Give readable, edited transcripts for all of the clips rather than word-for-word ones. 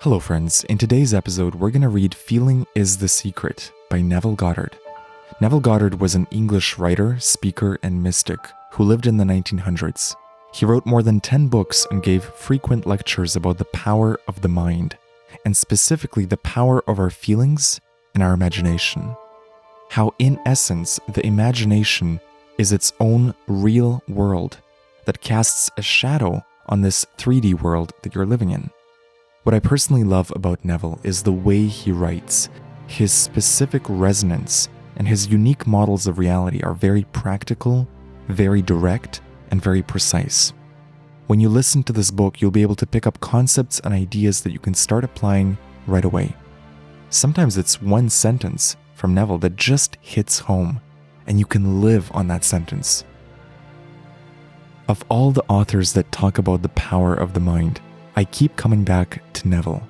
Hello friends, in today's episode we're going to read Feeling is the Secret by Neville Goddard. Neville Goddard was an English writer, speaker, and mystic who lived in the 1900s. He wrote more than 10 books and gave frequent lectures about the power of the mind, and specifically the power of our feelings and our imagination. How in essence the imagination is its own real world that casts a shadow on this 3D world that you're living in. What I personally love about Neville is the way he writes. His specific resonance and his unique models of reality are very practical, very direct, and very precise. When you listen to this book, you'll be able to pick up concepts and ideas that you can start applying right away. Sometimes it's one sentence from Neville that just hits home, and you can live on that sentence. Of all the authors that talk about the power of the mind, I keep coming back to Neville,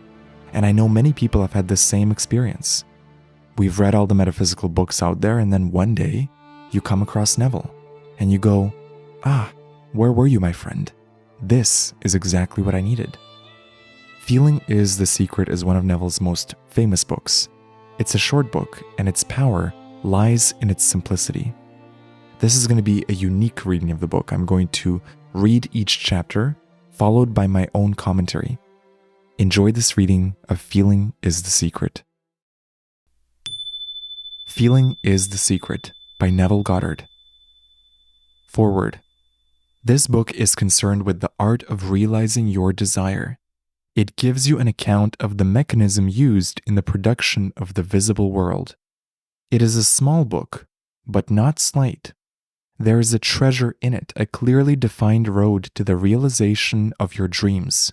and I know many people have had the same experience. We've read all the metaphysical books out there, and then one day, you come across Neville, and you go, where were you, my friend? This is exactly what I needed. Feeling is the Secret is one of Neville's most famous books. It's a short book, and its power lies in its simplicity. This is going to be a unique reading of the book. I'm going to read each chapter, followed by my own commentary. Enjoy this reading of Feeling is the Secret. Feeling is the Secret by Neville Goddard. Foreword. This book is concerned with the art of realizing your desire. It gives you an account of the mechanism used in the production of the visible world. It is a small book, but not slight. There is a treasure in it, a clearly defined road to the realization of your dreams.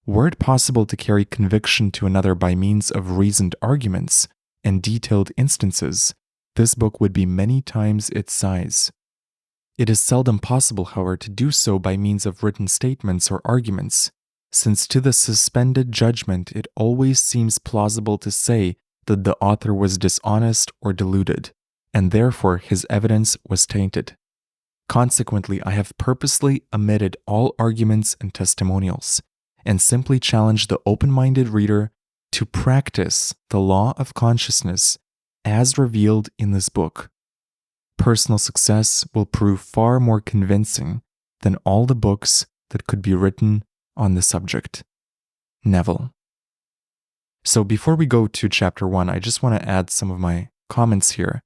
Were it possible to carry conviction to another by means of reasoned arguments and detailed instances, this book would be many times its size. It is seldom possible, however, to do so by means of written statements or arguments, since to the suspended judgment it always seems plausible to say that the author was dishonest or deluded, and therefore his evidence was tainted. Consequently, I have purposely omitted all arguments and testimonials, and simply challenged the open-minded reader to practice the law of consciousness as revealed in this book. Personal success will prove far more convincing than all the books that could be written on the subject. Neville. So before we go to chapter 1, I just want to add some of my comments here.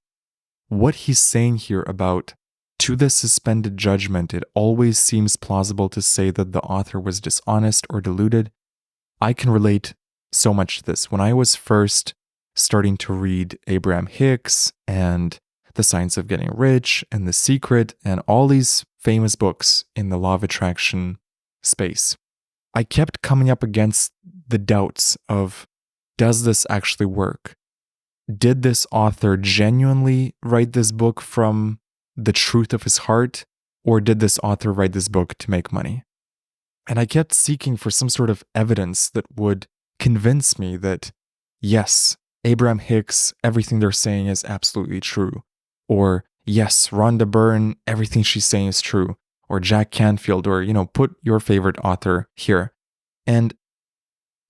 What he's saying here about, to the suspended judgment, it always seems plausible to say that the author was dishonest or deluded. I can relate so much to this. When I was first starting to read Abraham Hicks and The Science of Getting Rich and The Secret and all these famous books in the law of attraction space, I kept coming up against the doubts of, does this actually work? Did this author genuinely write this book from the truth of his heart, or did this author write this book to make money? And I kept seeking for some sort of evidence that would convince me that, yes, Abraham Hicks, everything they're saying is absolutely true. Or, yes, Rhonda Byrne, everything she's saying is true. Or Jack Canfield, or, put your favorite author here. And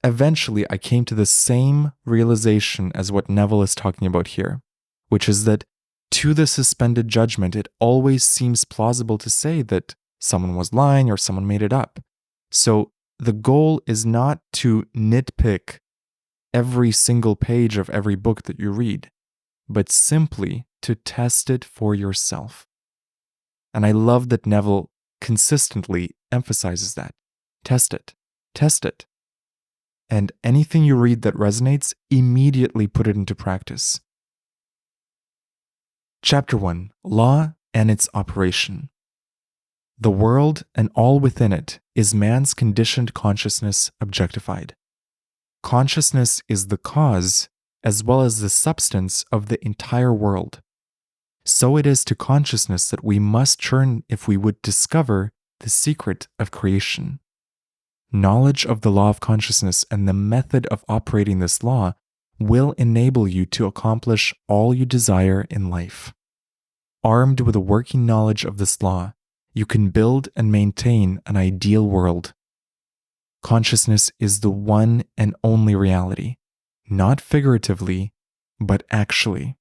eventually, I came to the same realization as what Neville is talking about here, which is that to the suspended judgment, it always seems plausible to say that someone was lying or someone made it up. So the goal is not to nitpick every single page of every book that you read, but simply to test it for yourself. And I love that Neville consistently emphasizes that. Test it. Test it. And anything you read that resonates, immediately put it into practice. Chapter 1. Law and its Operation. The world and all within it is man's conditioned consciousness objectified. Consciousness is the cause as well as the substance of the entire world. So it is to consciousness that we must turn if we would discover the secret of creation. Knowledge of the law of consciousness and the method of operating this law will enable you to accomplish all you desire in life. Armed with a working knowledge of this law, you can build and maintain an ideal world. Consciousness is the one and only reality, not figuratively, but actually.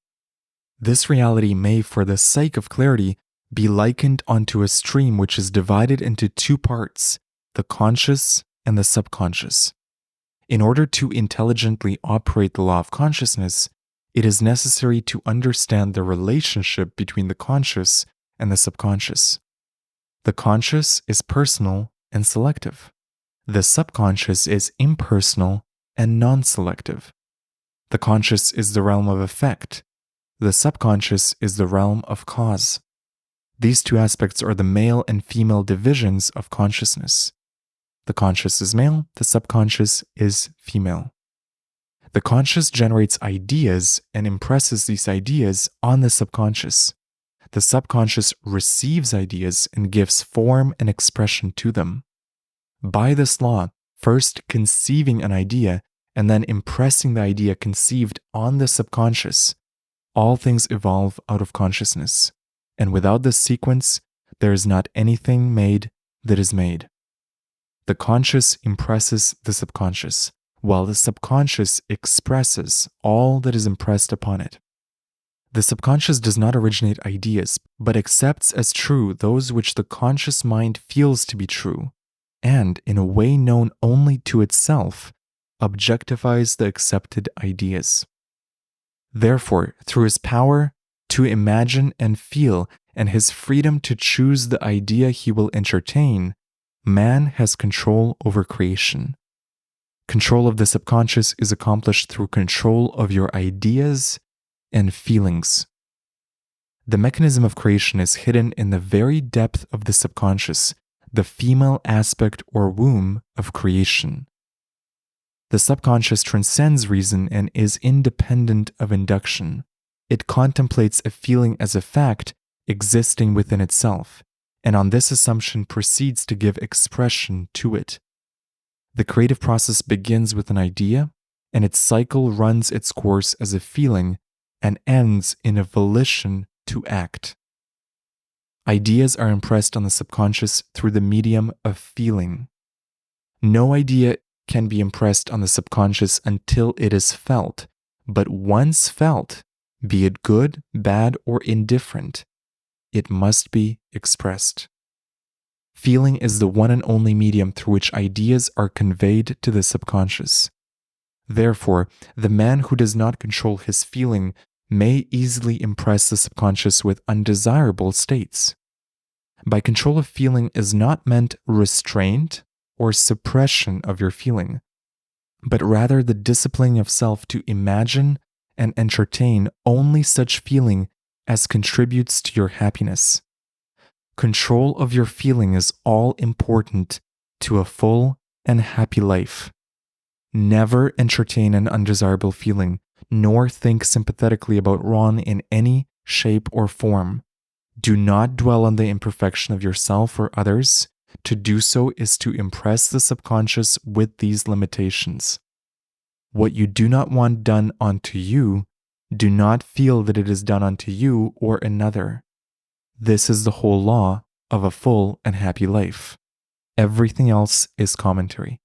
This reality may, for the sake of clarity, be likened onto a stream which is divided into two parts, the conscious and the subconscious. In order to intelligently operate the law of consciousness, it is necessary to understand the relationship between the conscious and the subconscious. The conscious is personal and selective. The subconscious is impersonal and non-selective. The conscious is the realm of effect. The subconscious is the realm of cause. These two aspects are the male and female divisions of consciousness. The conscious is male, the subconscious is female. The conscious generates ideas and impresses these ideas on the subconscious. The subconscious receives ideas and gives form and expression to them. By this law, first conceiving an idea and then impressing the idea conceived on the subconscious, all things evolve out of consciousness, and without this sequence, there is not anything made that is made. The conscious impresses the subconscious, while the subconscious expresses all that is impressed upon it. The subconscious does not originate ideas, but accepts as true those which the conscious mind feels to be true, and, in a way known only to itself, objectifies the accepted ideas. Therefore, through his power to imagine and feel and his freedom to choose the idea he will entertain, man has control over creation. Control of the subconscious is accomplished through control of your ideas and feelings. The mechanism of creation is hidden in the very depth of the subconscious, the female aspect or womb of creation. The subconscious transcends reason and is independent of induction. It contemplates a feeling as a fact existing within itself, and on this assumption proceeds to give expression to it. The creative process begins with an idea, and its cycle runs its course as a feeling and ends in a volition to act. Ideas are impressed on the subconscious through the medium of feeling. No idea can be impressed on the subconscious until it is felt, but once felt, be it good, bad, or indifferent, it must be expressed. Feeling is the one and only medium through which ideas are conveyed to the subconscious. Therefore, the man who does not control his feeling may easily impress the subconscious with undesirable states. By control of feeling is not meant restraint or suppression of your feeling, but rather the disciplining of self to imagine and entertain only such feeling as contributes to your happiness. Control of your feeling is all important to a full and happy life. Never entertain an undesirable feeling, nor think sympathetically about wrong in any shape or form. Do not dwell on the imperfection of yourself or others. To do so is to impress the subconscious with these limitations. What you do not want done unto you, do not feel that it is done unto you or another. This is the whole law of a full and happy life. Everything else is commentary.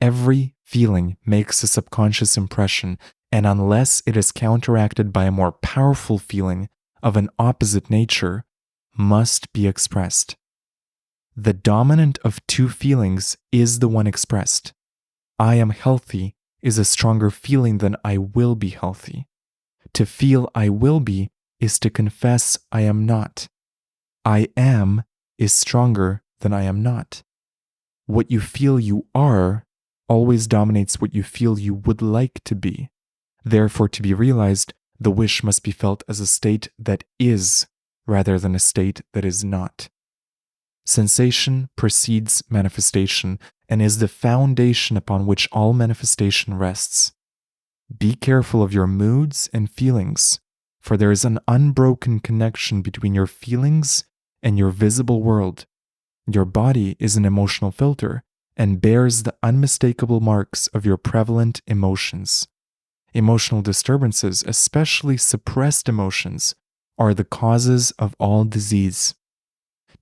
Every feeling makes a subconscious impression, and unless it is counteracted by a more powerful feeling of an opposite nature, must be expressed. The dominant of two feelings is the one expressed. I am healthy is a stronger feeling than I will be healthy. To feel I will be is to confess I am not. I am is stronger than I am not. What you feel you are always dominates what you feel you would like to be. Therefore, to be realized, the wish must be felt as a state that is, rather than a state that is not. Sensation precedes manifestation and is the foundation upon which all manifestation rests. Be careful of your moods and feelings, for there is an unbroken connection between your feelings and your visible world. Your body is an emotional filter and bears the unmistakable marks of your prevalent emotions. Emotional disturbances, especially suppressed emotions, are the causes of all disease.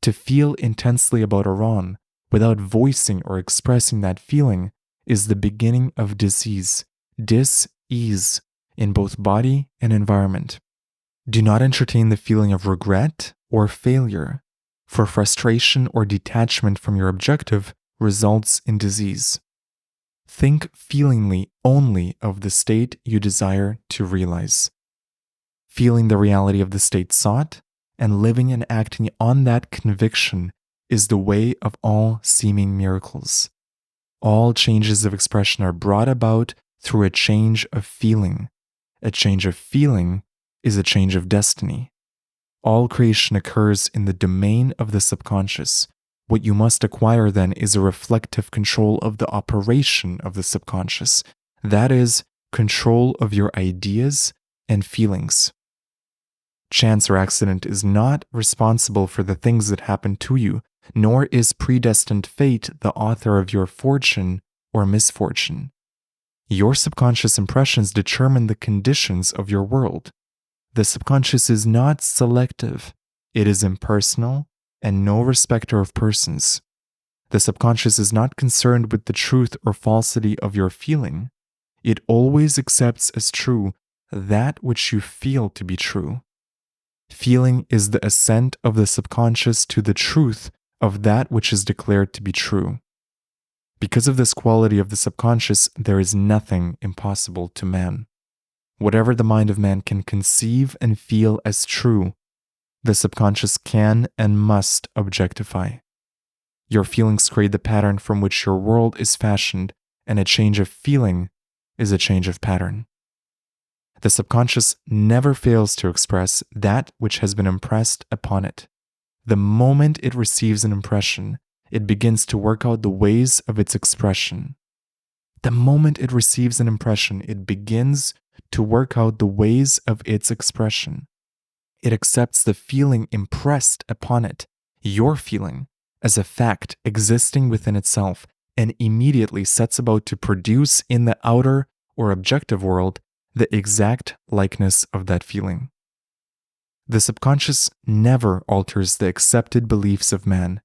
To feel intensely about a wrong without voicing or expressing that feeling is the beginning of disease, dis-ease, in both body and environment. Do not entertain the feeling of regret or failure, for frustration or detachment from your objective results in disease. Think feelingly only of the state you desire to realize. Feeling the reality of the state sought and living and acting on that conviction is the way of all seeming miracles. All changes of expression are brought about through a change of feeling. A change of feeling is a change of destiny. All creation occurs in the domain of the subconscious. What you must acquire then is a reflective control of the operation of the subconscious. That is, control of your ideas and feelings. Chance or accident is not responsible for the things that happen to you, nor is predestined fate the author of your fortune or misfortune. Your subconscious impressions determine the conditions of your world. The subconscious is not selective. It is impersonal and no respecter of persons. The subconscious is not concerned with the truth or falsity of your feeling. It always accepts as true that which you feel to be true. Feeling is the assent of the subconscious to the truth of that which is declared to be true. Because of this quality of the subconscious, there is nothing impossible to man. Whatever the mind of man can conceive and feel as true, the subconscious can and must objectify. Your feelings create the pattern from which your world is fashioned, and a change of feeling is a change of pattern. The subconscious never fails to express that which has been impressed upon it. The moment it receives an impression, it begins to work out the ways of its expression. The moment it receives an impression, it begins to work out the ways of its expression. It accepts the feeling impressed upon it, your feeling, as a fact existing within itself, and immediately sets about to produce in the outer or objective world the exact likeness of that feeling. The subconscious never alters the accepted beliefs of man.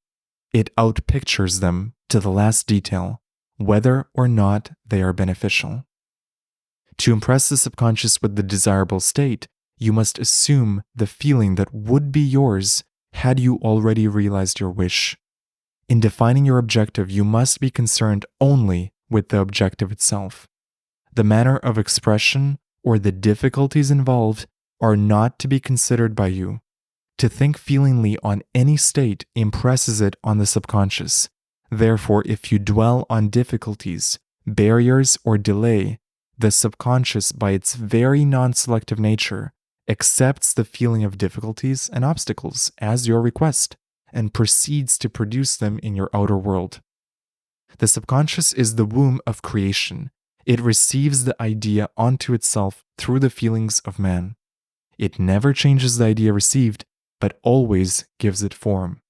It outpictures them to the last detail, whether or not they are beneficial. To impress the subconscious with the desirable state, you must assume the feeling that would be yours had you already realized your wish. In defining your objective, you must be concerned only with the objective itself. The manner of expression or the difficulties involved are not to be considered by you. To think feelingly on any state impresses it on the subconscious. Therefore, if you dwell on difficulties, barriers, or delay, the subconscious, by its very non-selective nature, accepts the feeling of difficulties and obstacles as your request and proceeds to produce them in your outer world. The subconscious is the womb of creation. It receives the idea onto itself through the feelings of man. It never changes the idea received, but always gives it form.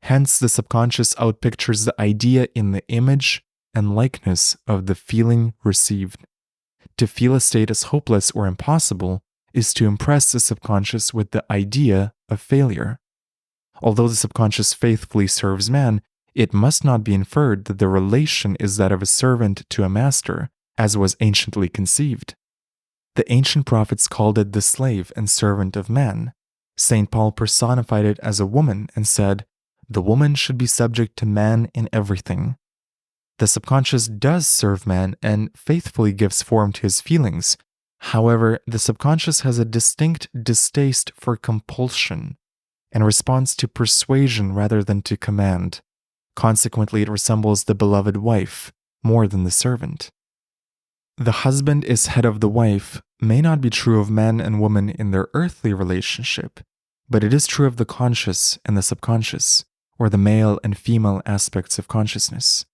Hence, the subconscious outpictures the idea in the image and likeness of the feeling received. To feel a state as hopeless or impossible is to impress the subconscious with the idea of failure. Although the subconscious faithfully serves man, it must not be inferred that the relation is that of a servant to a master, as was anciently conceived. The ancient prophets called it the slave and servant of man. St. Paul personified it as a woman and said, "The woman should be subject to man in everything." The subconscious does serve man and faithfully gives form to his feelings. However, the subconscious has a distinct distaste for compulsion and responds to persuasion rather than to command. Consequently, it resembles the beloved wife more than the servant. The husband is head of the wife may not be true of man and woman in their earthly relationship, but it is true of the conscious and the subconscious, or the male and female aspects of consciousness.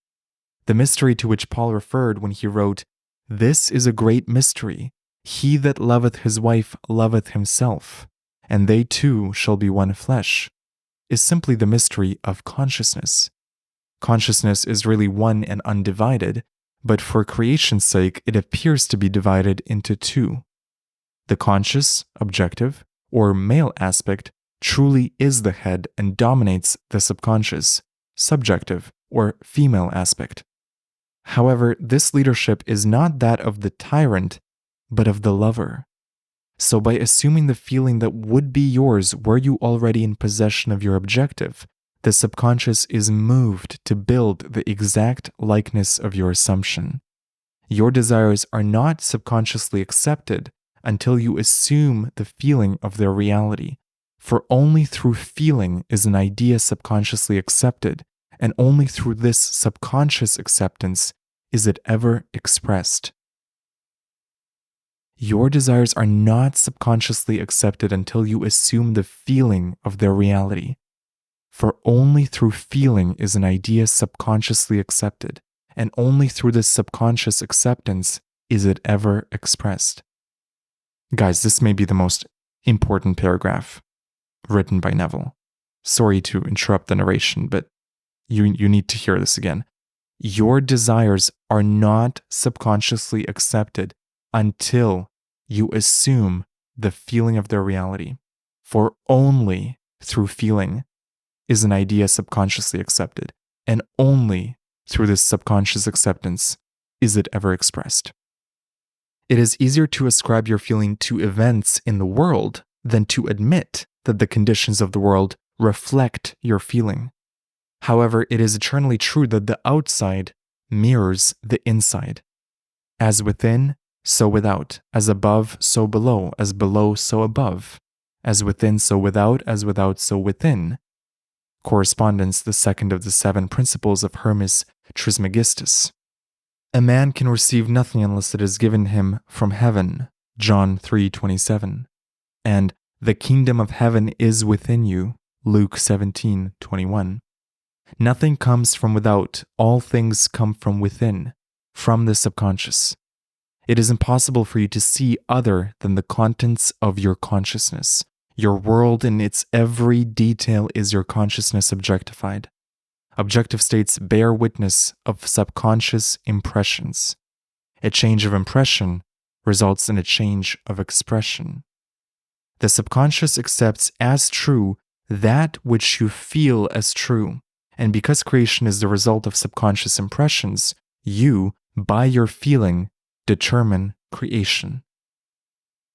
The mystery to which Paul referred when he wrote, "This is a great mystery. He that loveth his wife loveth himself, and they two shall be one flesh," is simply the mystery of consciousness. Consciousness is really one and undivided, but for creation's sake it appears to be divided into two. The conscious, objective, or male aspect truly is the head and dominates the subconscious, subjective, or female aspect. However, this leadership is not that of the tyrant, but of the lover. So by assuming the feeling that would be yours were you already in possession of your objective, the subconscious is moved to build the exact likeness of your assumption. Your desires are not subconsciously accepted until you assume the feeling of their reality, for only through feeling is an idea subconsciously accepted, and only through this subconscious acceptance is it ever expressed. Your desires are not subconsciously accepted until you assume the feeling of their reality, for only through feeling is an idea subconsciously accepted, and only through this subconscious acceptance is it ever expressed. Guys, this may be the most important paragraph written by Neville. Sorry to interrupt the narration, but you need to hear this again. Your desires are not subconsciously accepted until you assume the feeling of their reality, for only through feeling is an idea subconsciously accepted, and only through this subconscious acceptance is it ever expressed. It is easier to ascribe your feeling to events in the world than to admit that the conditions of the world reflect your feeling. However, it is eternally true that the outside mirrors the inside. As within, so without. As above, so below. As below, so above. As within, so without. As without, so within. Correspondence, the second of the 7 principles of Hermes Trismegistus. A man can receive nothing unless it is given him from heaven, John 3:27. And the kingdom of heaven is within you, Luke 17:21. Nothing comes from without, all things come from within, from the subconscious. It is impossible for you to see other than the contents of your consciousness. Your world in its every detail is your consciousness objectified. Objective states bear witness of subconscious impressions. A change of impression results in a change of expression. The subconscious accepts as true that which you feel as true, and because creation is the result of subconscious impressions, you, by your feeling, determine creation.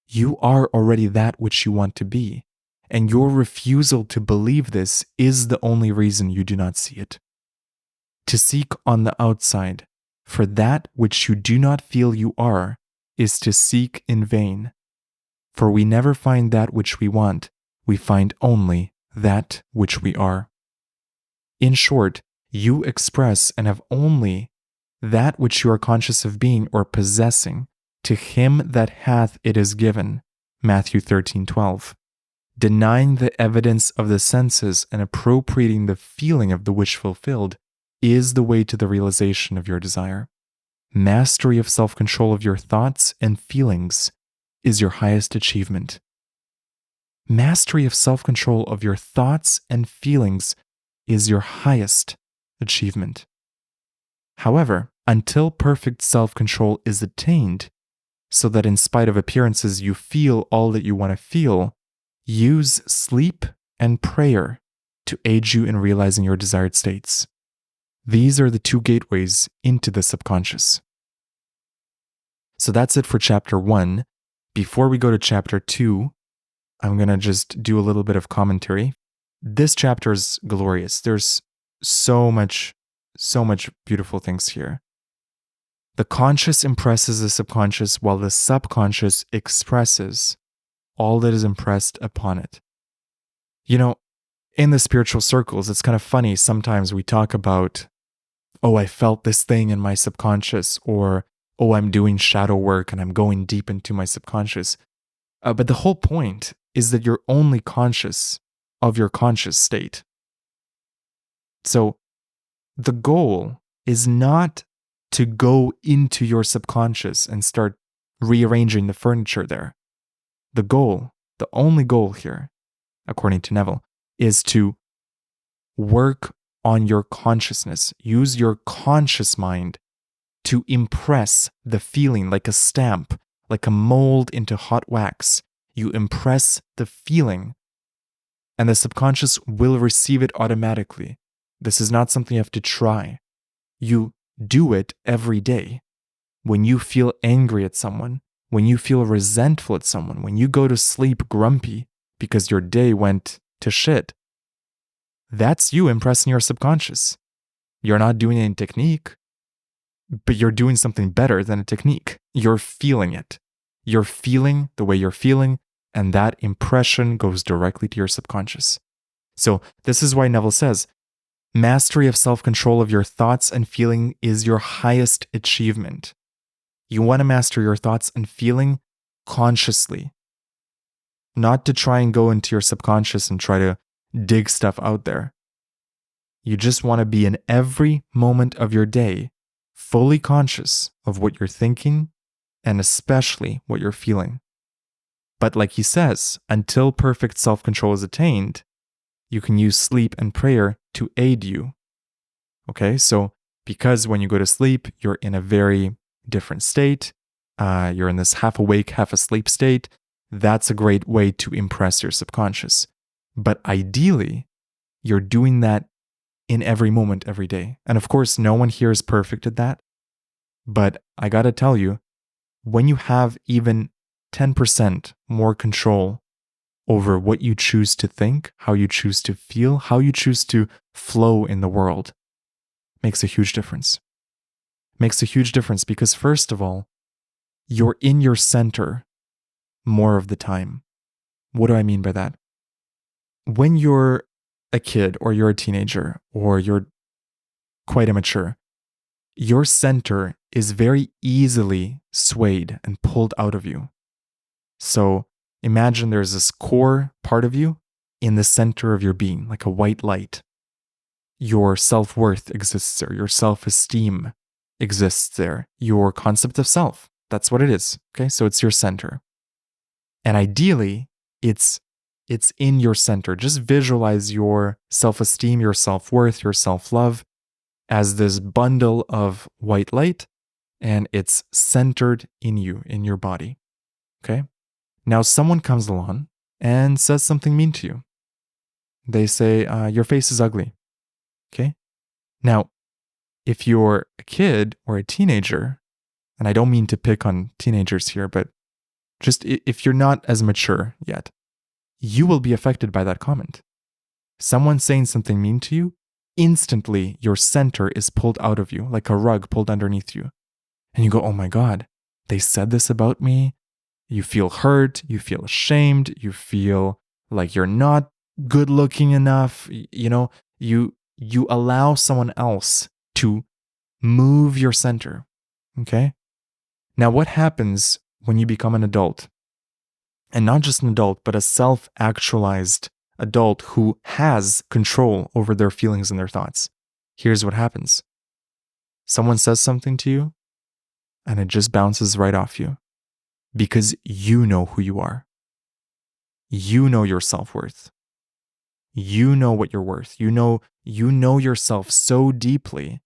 You are already that which you want to be, and your refusal to believe this is the only reason you do not see it. To seek on the outside for that which you do not feel you are is to seek in vain. For we never find that which we want, we find only that which we are. In short, you express and have only that which you are conscious of being or possessing. To him that hath it is given, Matthew 13:12. Denying the evidence of the senses and appropriating the feeling of the wish fulfilled is the way to the realization of your desire. Mastery of self-control of your thoughts and feelings is your highest achievement. Mastery of self-control of your thoughts and feelings is your highest achievement. However, until perfect self-control is attained, so that in spite of appearances you feel all that you want to feel, use sleep and prayer to aid you in realizing your desired states. These are the 2 gateways into the subconscious. So that's it for chapter 1. Before we go to chapter 2, I'm going to just do a little bit of commentary. This chapter is glorious. There's so much beautiful things here. The conscious impresses the subconscious while the subconscious expresses all that is impressed upon it. You know, in the spiritual circles, it's kind of funny. Sometimes we talk about, oh, I felt this thing in my subconscious, or, oh, I'm doing shadow work and I'm going deep into my subconscious. But the whole point is that you're only conscious of your conscious state. So the goal is not to go into your subconscious and start rearranging the furniture there. The goal, the only goal here, according to Neville, is to work on your consciousness. Use your conscious mind to impress the feeling like a stamp, like a mold into hot wax. You impress the feeling, and the subconscious will receive it automatically. This is not something you have to try. You do it every day. When you feel angry at someone, when you feel resentful at someone, when you go to sleep grumpy because your day went to shit, that's you impressing your subconscious. You're not doing any technique, but you're doing something better than a technique. You're feeling it. You're feeling the way you're feeling, and that impression goes directly to your subconscious. So this is why Neville says, mastery of self-control of your thoughts and feeling is your highest achievement. You want to master your thoughts and feeling consciously, not to try and go into your subconscious and try to dig stuff out there. You just want to be in every moment of your day fully conscious of what you're thinking and especially what you're feeling. But like he says, until perfect self-control is attained, you can use sleep and prayer to aid you. Okay, so because when you go to sleep, you're in a very different state, you're in this half awake, half asleep state, that's a great way to impress your subconscious. But ideally, you're doing that in every moment, every day. And of course, no one here is perfect at that. But I gotta tell you, when you have even 10% more control over what you choose to think, how you choose to feel, how you choose to flow in the world, makes a huge difference. Makes a huge difference because, first of all, you're in your center more of the time. What do I mean by that? When you're a kid or you're a teenager or you're quite immature, your center is very easily swayed and pulled out of you. So imagine there's this core part of you in the center of your being, like a white light. Your self-worth exists there. Your self-esteem exists there. Your concept of self, that's what it is. Okay, so it's your center. And ideally, it's in your center. Just visualize your self-esteem, your self-worth, your self-love as this bundle of white light, and it's centered in you, in your body. Okay? Now, someone comes along and says something mean to you. They say, your face is ugly. Okay? Now, if you're a kid or a teenager, and I don't mean to pick on teenagers here, but just if you're not as mature yet, you will be affected by that comment. Someone saying something mean to you, instantly your center is pulled out of you, like a rug pulled underneath you. And you go, oh my God, they said this about me. You feel hurt, you feel ashamed, you feel like you're not good looking enough. You allow someone else to move your center. Okay? Now, what happens when you become an adult? And not just an adult, but a self-actualized adult who has control over their feelings and their thoughts. Here's what happens. Someone says something to you, and it just bounces right off you. Because you know who you are. You know your self-worth. You know what you're worth. You know yourself so deeply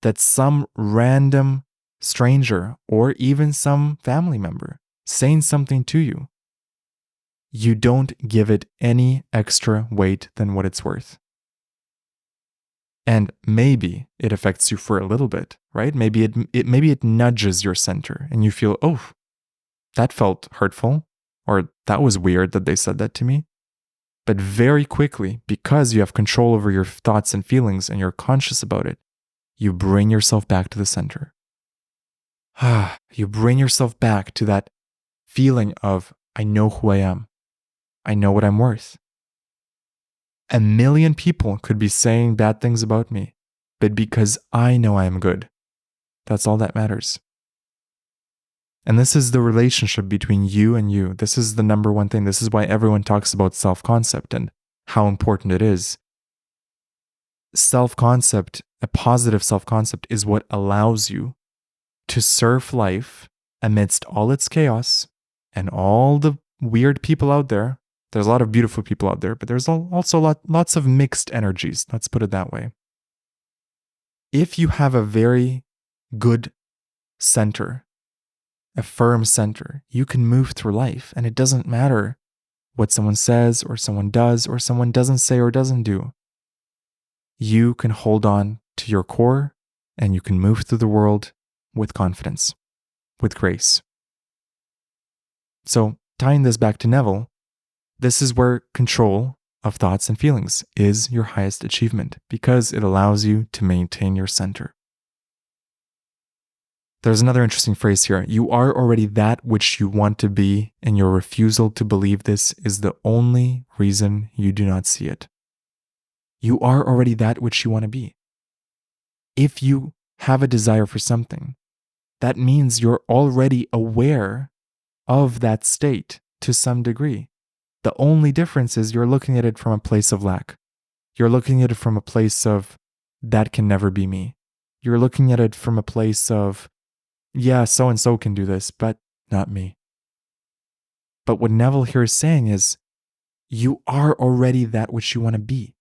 that some random stranger or even some family member saying something to you, you don't give it any extra weight than what it's worth. And maybe it affects you for a little bit, right? Maybe it nudges your center and you feel, oh, that felt hurtful, or that was weird that they said that to me. But very quickly, because you have control over your thoughts and feelings and you're conscious about it, you bring yourself back to the center. You bring yourself back to that feeling of, I know who I am. I know what I'm worth. 1,000,000 people could be saying bad things about me, but because I know I am good, that's all that matters. And this is the relationship between you and you. This is the number one thing. This is why everyone talks about self-concept and how important it is. Self-concept, a positive self-concept, is what allows you to surf life amidst all its chaos and all the weird people out there. There's a lot of beautiful people out there, but there's also lots of mixed energies. Let's put it that way. If you have a very good center, a firm center, you can move through life, and it doesn't matter what someone says or someone does or someone doesn't say or doesn't do. you can hold on to your core and you can move through the world with confidence, with grace. So, tying this back to Neville, this is where control of thoughts and feelings is your highest achievement because it allows you to maintain your center. There's another interesting phrase here. You are already that which you want to be, and your refusal to believe this is the only reason you do not see it. You are already that which you want to be. If you have a desire for something, that means you're already aware of that state to some degree. The only difference is you're looking at it from a place of lack. You're looking at it from a place of, that can never be me. You're looking at it from a place of, yeah, so-and-so can do this, but not me. But what Neville here is saying is, you are already that which you want to be.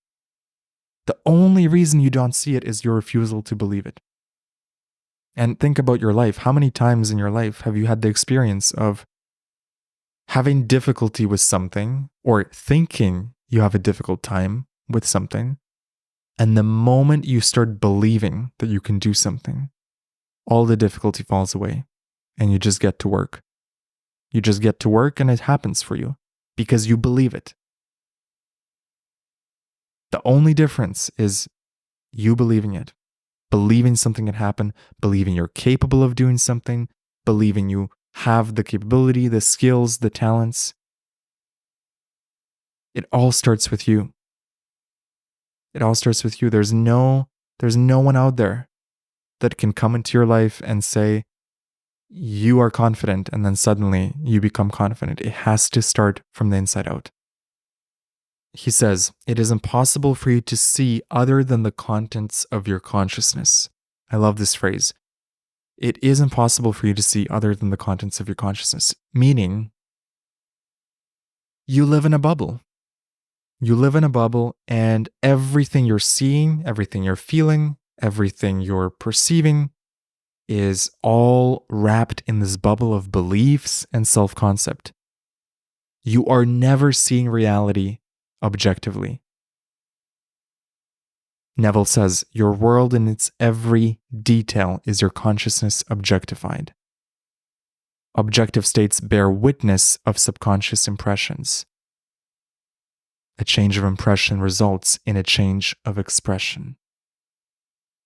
The only reason you don't see it is your refusal to believe it. And think about your life. How many times in your life have you had the experience of having difficulty with something or thinking you have a difficult time with something, and the moment you start believing that you can do something, all the difficulty falls away and you just get to work. You just get to work and it happens for you because you believe it. The only difference is you believing it, believing something can happen, believing you're capable of doing something, believing you have the capability, the skills, the talents. It all starts with you. It all starts with you. There's no one out there that can come into your life and say, you are confident, and then suddenly you become confident. It has to start from the inside out. He says, it is impossible for you to see other than the contents of your consciousness. I love this phrase. It is impossible for you to see other than the contents of your consciousness, meaning you live in a bubble. You live in a bubble, and everything you're seeing, everything you're feeling, everything you're perceiving is all wrapped in this bubble of beliefs and self-concept. You are never seeing reality objectively. Neville says, your world in its every detail is your consciousness objectified. Objective states bear witness of subconscious impressions. A change of impression results in a change of expression.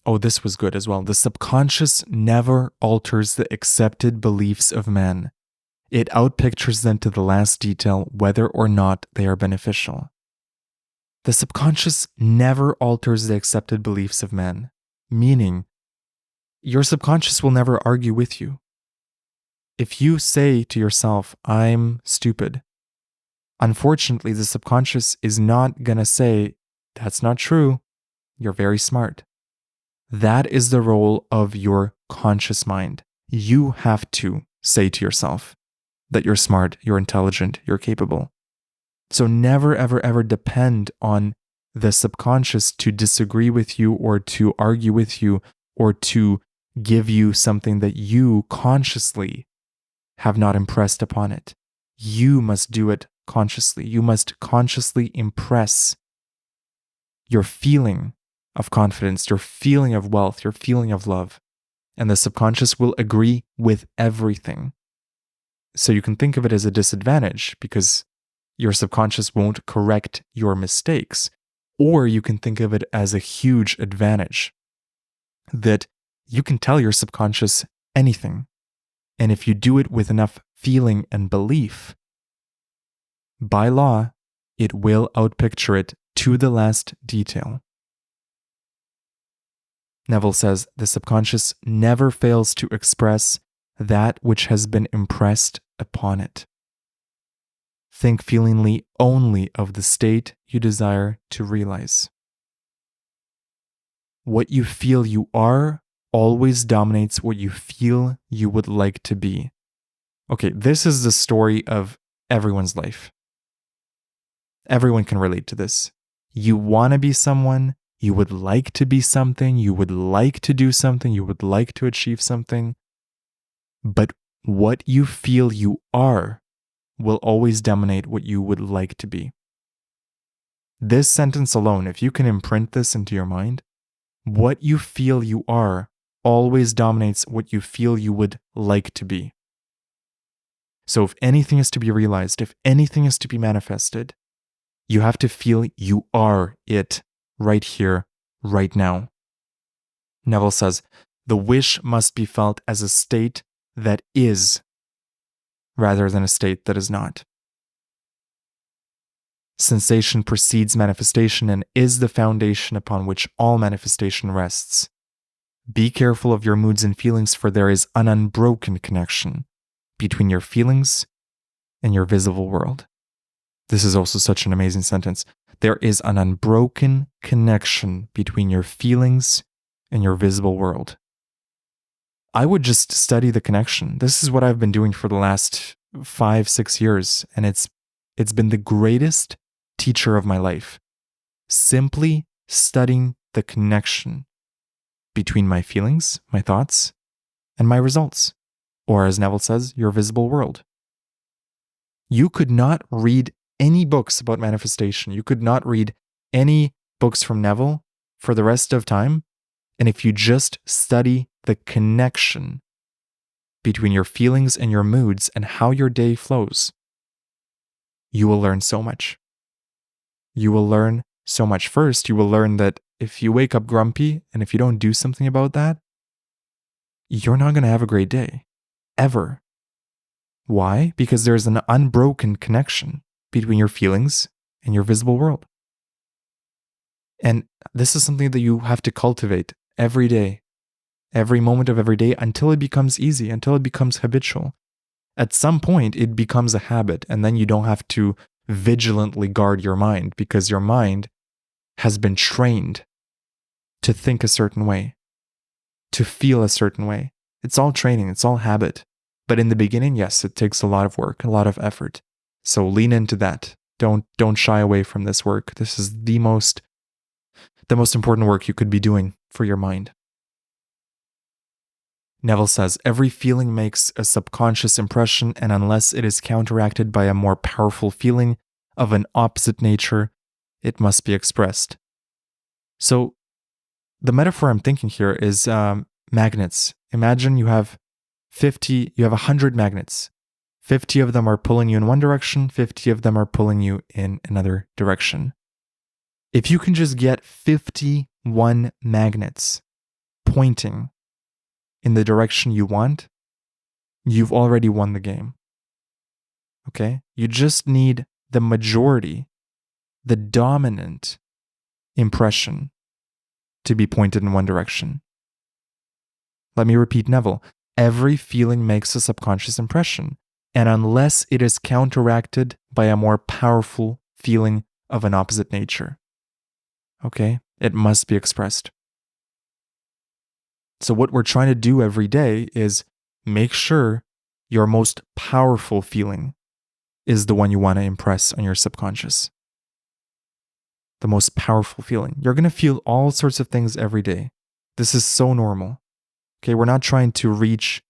Oh, this was good as well. The subconscious never alters the accepted beliefs of man. It outpictures them to the last detail, whether or not they are beneficial. The subconscious never alters the accepted beliefs of man, meaning your subconscious will never argue with you. If you say to yourself, I'm stupid, unfortunately, the subconscious is not going to say, that's not true, you're very smart. That is the role of your conscious mind. You have to say to yourself that you're smart, you're intelligent, you're capable. So never, ever, ever depend on the subconscious to disagree with you or to argue with you or to give you something that you consciously have not impressed upon it. You must do it consciously. You must consciously impress your feeling of confidence, your feeling of wealth, your feeling of love. And the subconscious will agree with everything. So you can think of it as a disadvantage because your subconscious won't correct your mistakes. Or you can think of it as a huge advantage that you can tell your subconscious anything. And if you do it with enough feeling and belief, by law, it will outpicture it to the last detail. Neville says the subconscious never fails to express that which has been impressed upon it. Think feelingly only of the state you desire to realize. What you feel you are always dominates what you feel you would like to be. Okay, this is the story of everyone's life. Everyone can relate to this. You want to be someone, you would like to be something, you would like to do something, you would like to achieve something. But what you feel you are will always dominate what you would like to be. This sentence alone, if you can imprint this into your mind, what you feel you are always dominates what you feel you would like to be. So if anything is to be realized, if anything is to be manifested, you have to feel you are it right here, right now. Neville says, the wish must be felt as a state that is, rather than a state that is not. Sensation precedes manifestation and is the foundation upon which all manifestation rests. Be careful of your moods and feelings, for there is an unbroken connection between your feelings and your visible world. This is also such an amazing sentence. There is an unbroken connection between your feelings and your visible world. I would just study the connection. This is what I've been doing for the last 5-6 years, and it's been the greatest teacher of my life. Simply studying the connection between my feelings, my thoughts, and my results, or as Neville says, your visible world. You could not read any books about manifestation. You could not read any books from Neville for the rest of time. And if you just study the connection between your feelings and your moods and how your day flows, you will learn so much. You will learn so much. First, you will learn that if you wake up grumpy and if you don't do something about that, you're not going to have a great day. Ever. Why? Because there's an unbroken connection between your feelings and your visible world. And this is something that you have to cultivate every day, every moment of every day, until it becomes easy, until it becomes habitual. At some point, it becomes a habit, and then you don't have to vigilantly guard your mind because your mind has been trained to think a certain way, to feel a certain way. It's all training, it's all habit. But in the beginning, yes, it takes a lot of work, a lot of effort. So lean into that. Don't shy away from this work. This is the most important work you could be doing for your mind. Neville says, every feeling makes a subconscious impression, and unless it is counteracted by a more powerful feeling of an opposite nature, it must be expressed. So the metaphor I'm thinking here is magnets. Imagine you have 100 magnets. 50 of them are pulling you in one direction, 50 of them are pulling you in another direction. If you can just get 51 magnets pointing in the direction you want, you've already won the game. Okay? You just need the majority, the dominant impression to be pointed in one direction. Let me repeat Neville. Every feeling makes a subconscious impression, and unless it is counteracted by a more powerful feeling of an opposite nature, okay, it must be expressed. So what we're trying to do every day is make sure your most powerful feeling is the one you want to impress on your subconscious. The most powerful feeling. You're going to feel all sorts of things every day. This is so normal. Okay, we're not trying to reach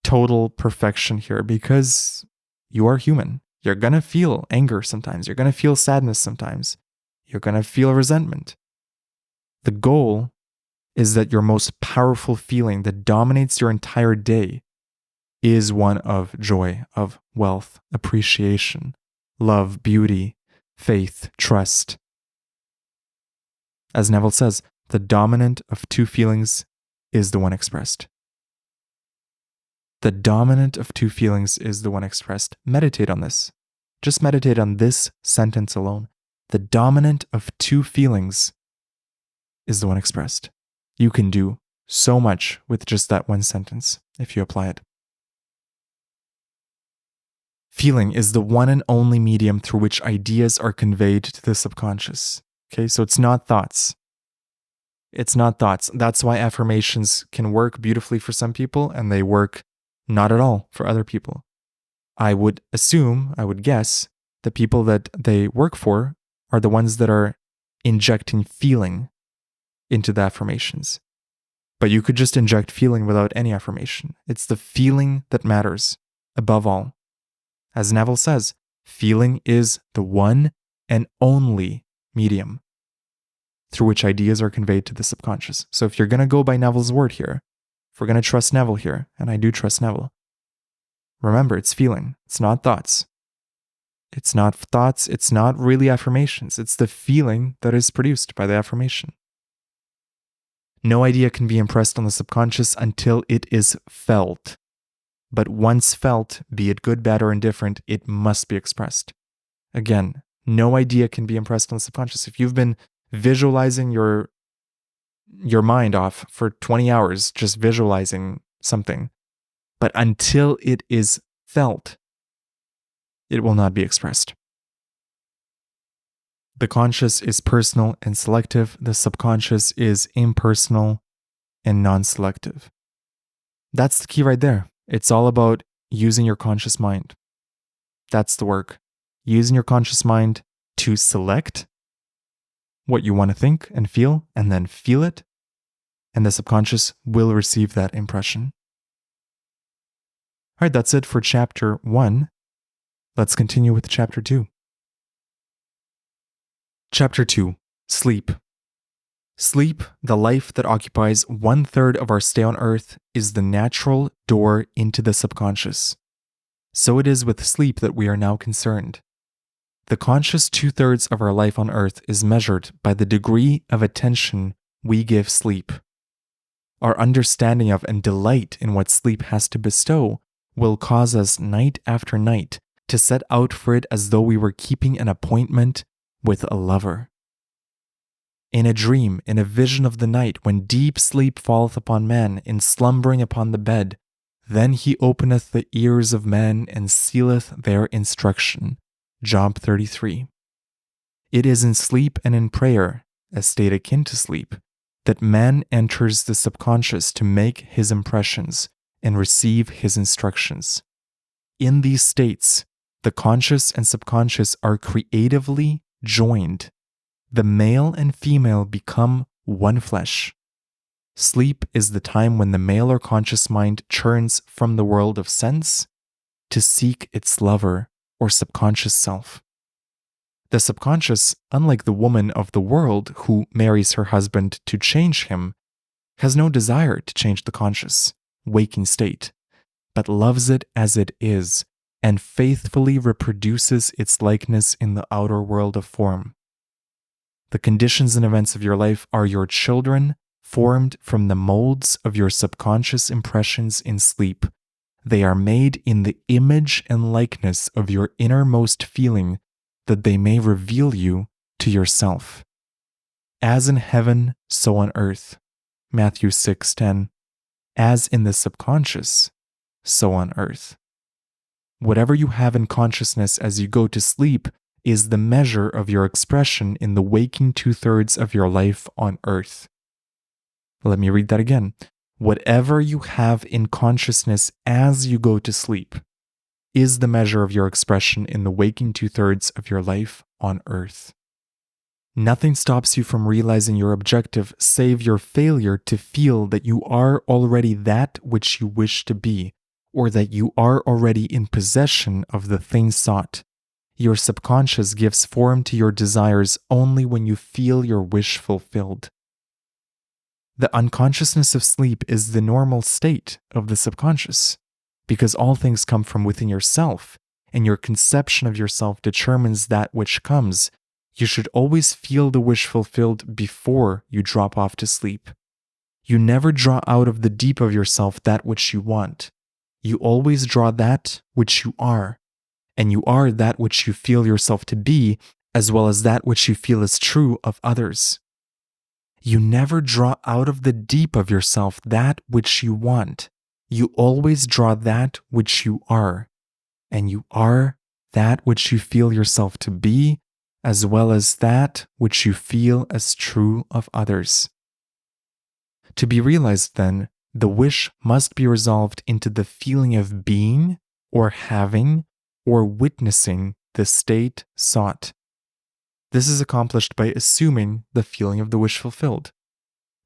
total perfection here because you are human. You're going to feel anger sometimes. You're going to feel sadness sometimes. You're going to feel resentment. The goal is that your most powerful feeling that dominates your entire day is one of joy, of wealth, appreciation, love, beauty, faith, trust. As Neville says, the dominant of two feelings is the one expressed. The dominant of two feelings is the one expressed. Meditate on this. Just meditate on this sentence alone. The dominant of two feelings is the one expressed. You can do so much with just that one sentence if you apply it. Feeling is the one and only medium through which ideas are conveyed to the subconscious. Okay, so it's not thoughts. It's not thoughts. That's why affirmations can work beautifully for some people and they work not at all for other people. I would guess, the people that they work for are the ones that are injecting feeling into the affirmations. But you could just inject feeling without any affirmation. It's the feeling that matters above all. As Neville says, feeling is the one and only medium through which ideas are conveyed to the subconscious. So if you're going to go by Neville's word here, if we're going to trust Neville here, and I do trust Neville, remember, it's feeling, it's not thoughts. It's not thoughts, it's not really affirmations. It's the feeling that is produced by the affirmation. No idea can be impressed on the subconscious until it is felt. But once felt, be it good, bad, or indifferent, it must be expressed. Again, no idea can be impressed on the subconscious. If you've been visualizing your mind off for 20 hours, just visualizing something, but until it is felt, it will not be expressed. The conscious is personal and selective. The subconscious is impersonal and non-selective. That's the key right there. It's all about using your conscious mind. That's the work. Using your conscious mind to select what you want to think and feel, and then feel it, and the subconscious will receive that impression. All right, that's it for chapter 1. Let's continue with chapter 2. Chapter 2, Sleep. Sleep, the life that occupies 1/3 of our stay on earth, is the natural door into the subconscious. So it is with sleep that we are now concerned. The conscious 2/3 of our life on earth is measured by the degree of attention we give sleep. Our understanding of and delight in what sleep has to bestow will cause us night after night to set out for it as though we were keeping an appointment with a lover. In a dream, in a vision of the night, when deep sleep falleth upon man, in slumbering upon the bed, then he openeth the ears of men and sealeth their instruction. Job 33. It is in sleep and in prayer, a state akin to sleep, that man enters the subconscious to make his impressions and receive his instructions. In these states, the conscious and subconscious are creatively joined. The male and female become one flesh. Sleep is the time when the male or conscious mind churns from the world of sense to seek its lover or subconscious self. The subconscious, unlike the woman of the world who marries her husband to change him, has no desire to change the conscious, waking state, but loves it as it is and faithfully reproduces its likeness in the outer world of form. The conditions and events of your life are your children, formed from the molds of your subconscious impressions in sleep. They are made in the image and likeness of your innermost feeling, that they may reveal you to yourself. As in heaven, so on earth. Matthew 6:10. As in the subconscious, so on earth. Whatever you have in consciousness as you go to sleep is the measure of your expression in the waking 2/3 of your life on earth. Let me read that again. Whatever you have in consciousness as you go to sleep is the measure of your expression in the waking 2/3 of your life on earth. Nothing stops you from realizing your objective save your failure to feel that you are already that which you wish to be, or that you are already in possession of the thing sought. Your subconscious gives form to your desires only when you feel your wish fulfilled. The unconsciousness of sleep is the normal state of the subconscious, because all things come from within yourself, and your conception of yourself determines that which comes. You should always feel the wish fulfilled before you drop off to sleep. You never draw out of the deep of yourself that which you want. You always draw that which you are, and you are that which you feel yourself to be, as well as that which you feel is true of others. You never draw out of the deep of yourself that which you want. You always draw that which you are, and you are that which you feel yourself to be, as well as that which you feel as true of others. To be realized, then, the wish must be resolved into the feeling of being, or having, or witnessing the state sought. This is accomplished by assuming the feeling of the wish fulfilled.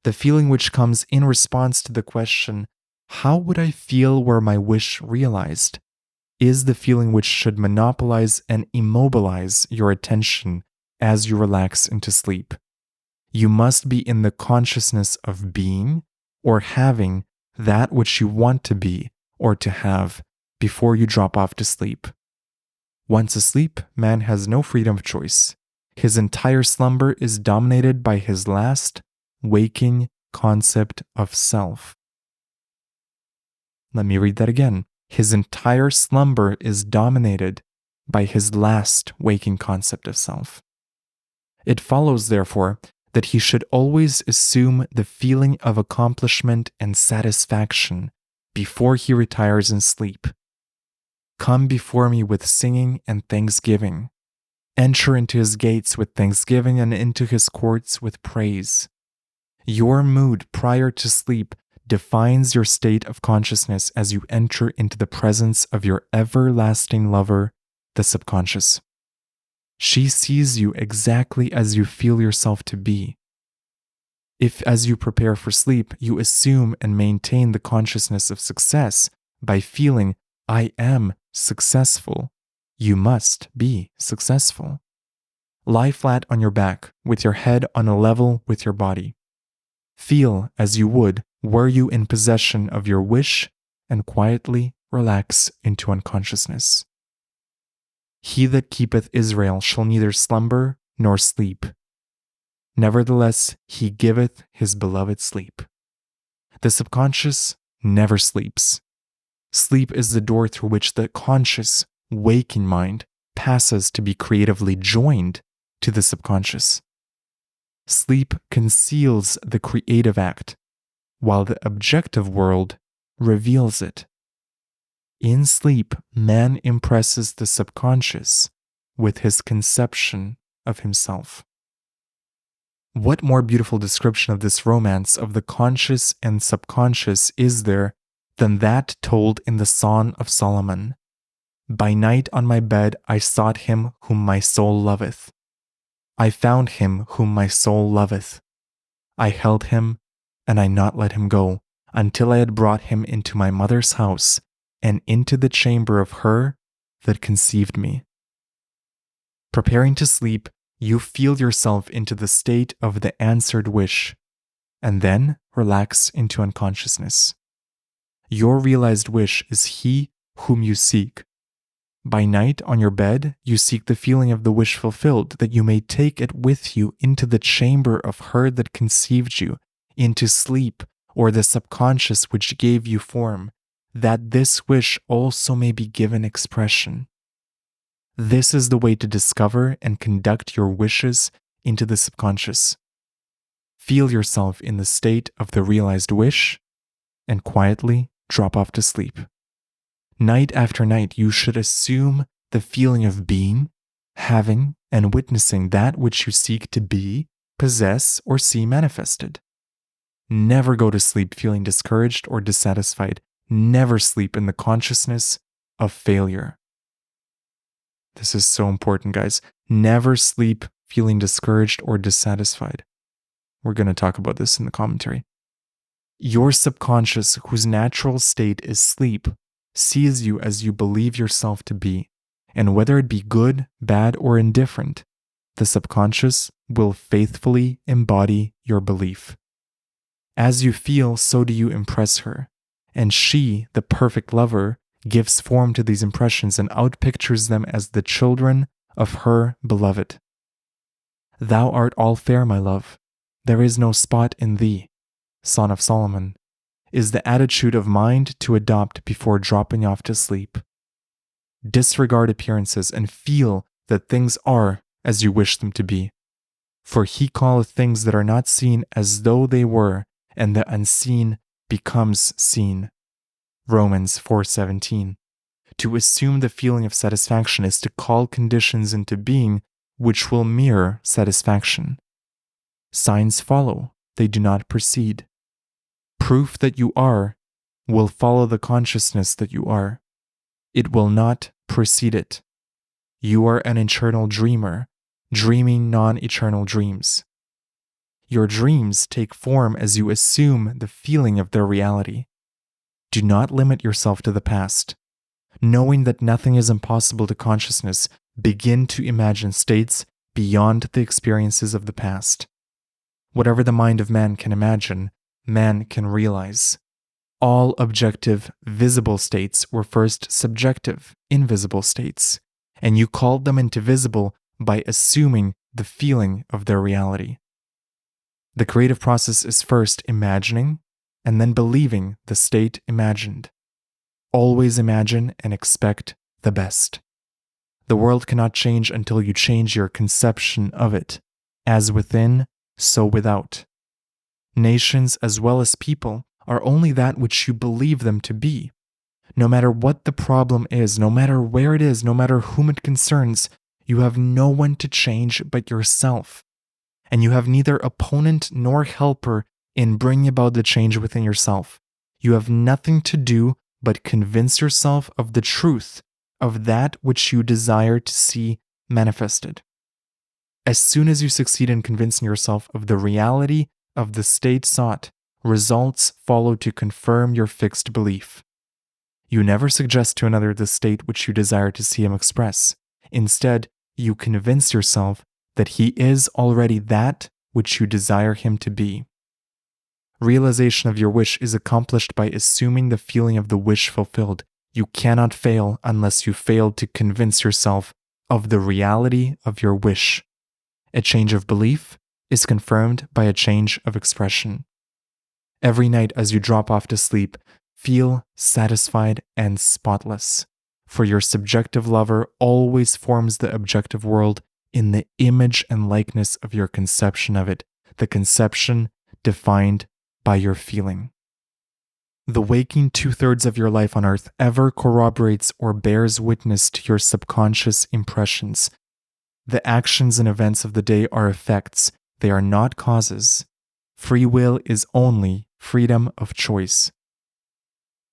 The feeling which comes in response to the question, how would I feel were my wish realized, is the feeling which should monopolize and immobilize your attention as you relax into sleep. You must be in the consciousness of being or having that which you want to be or to have before you drop off to sleep. Once asleep, man has no freedom of choice. His entire slumber is dominated by his last waking concept of self. Let me read that again. His entire slumber is dominated by his last waking concept of self. It follows, therefore, that he should always assume the feeling of accomplishment and satisfaction before he retires in sleep. Come before me with singing and thanksgiving. Enter into his gates with thanksgiving and into his courts with praise. Your mood prior to sleep defines your state of consciousness as you enter into the presence of your everlasting lover, the subconscious. She sees you exactly as you feel yourself to be. If, as you prepare for sleep, you assume and maintain the consciousness of success by feeling, I am successful, you must be successful. Lie flat on your back with your head on a level with your body. Feel as you would were you in possession of your wish and quietly relax into unconsciousness. He that keepeth Israel shall neither slumber nor sleep. Nevertheless, he giveth his beloved sleep. The subconscious never sleeps. Sleep is the door through which the conscious, waking mind passes to be creatively joined to the subconscious. Sleep conceals the creative act, while the objective world reveals it. In sleep, man impresses the subconscious with his conception of himself. What more beautiful description of this romance of the conscious and subconscious is there than that told in the Song of Solomon? By night on my bed I sought him whom my soul loveth. I found him whom my soul loveth. I held him, and I not let him go, until I had brought him into my mother's house, and into the chamber of her that conceived me. Preparing to sleep, you feel yourself into the state of the answered wish, and then relax into unconsciousness. Your realized wish is he whom you seek. By night on your bed, you seek the feeling of the wish fulfilled, that you may take it with you into the chamber of her that conceived you, into sleep, or the subconscious which gave you form, that this wish also may be given expression. This is the way to discover and conduct your wishes into the subconscious. Feel yourself in the state of the realized wish, and quietly drop off to sleep. Night after night, you should assume the feeling of being, having, and witnessing that which you seek to be, possess, or see manifested. Never go to sleep feeling discouraged or dissatisfied. Never sleep in the consciousness of failure. This is so important, guys. Never sleep feeling discouraged or dissatisfied. We're going to talk about this in the commentary. Your subconscious, whose natural state is sleep, sees you as you believe yourself to be, and whether it be good, bad, or indifferent, the subconscious will faithfully embody your belief. As you feel, so do you impress her, and she, the perfect lover, gives form to these impressions and outpictures them as the children of her beloved. Thou art all fair, my love. There is no spot in thee. Song of Solomon is the attitude of mind to adopt before dropping off to sleep. Disregard appearances and feel that things are as you wish them to be. For he calleth things that are not seen as though they were, and the unseen becomes seen. Romans 4:17. To assume the feeling of satisfaction is to call conditions into being which will mirror satisfaction. Signs follow, they do not precede. Proof that you are will follow the consciousness that you are. It will not precede it. You are an eternal dreamer, dreaming non-eternal dreams. Your dreams take form as you assume the feeling of their reality. Do not limit yourself to the past. Knowing that nothing is impossible to consciousness, begin to imagine states beyond the experiences of the past. Whatever the mind of man can imagine, man can realize. All objective, visible states were first subjective, invisible states, and you called them into visible by assuming the feeling of their reality. The creative process is first imagining and then believing the state imagined. Always imagine and expect the best. The world cannot change until you change your conception of it, as within, so without. Nations as well as people are only that which you believe them to be. No matter what the problem is, no matter where it is, no matter whom it concerns, you have no one to change but yourself. And you have neither opponent nor helper in bringing about the change within yourself. You have nothing to do but convince yourself of the truth of that which you desire to see manifested. As soon as you succeed in convincing yourself of the reality of the state sought, results follow to confirm your fixed belief. You never suggest to another the state which you desire to see him express. Instead, you convince yourself that he is already that which you desire him to be. Realization of your wish is accomplished by assuming the feeling of the wish fulfilled. You cannot fail unless you fail to convince yourself of the reality of your wish. A change of belief is confirmed by a change of expression. Every night as you drop off to sleep, feel satisfied and spotless, for your subjective lover always forms the objective world in the image and likeness of your conception of it, the conception defined by your feeling. The waking 2/3 of your life on earth ever corroborates or bears witness to your subconscious impressions. The actions and events of the day are effects, they are not causes. Free will is only freedom of choice.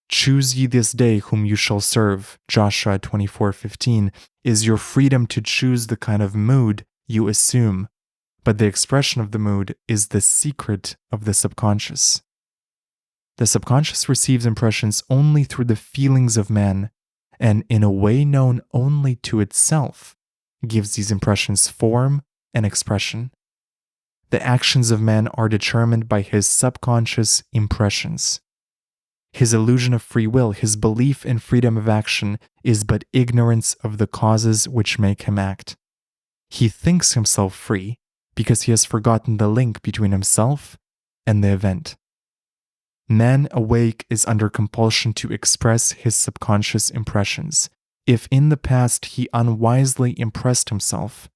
Choose ye this day whom you shall serve, Joshua 24:15, is your freedom to choose the kind of mood you assume, but the expression of the mood is the secret of the subconscious. The subconscious receives impressions only through the feelings of man, and in a way known only to itself, gives these impressions form and expression. The actions of man are determined by his subconscious impressions. His illusion of free will, his belief in freedom of action, is but ignorance of the causes which make him act. He thinks himself free because he has forgotten the link between himself and the event. Man awake is under compulsion to express his subconscious impressions. If in the past he unwisely impressed himself,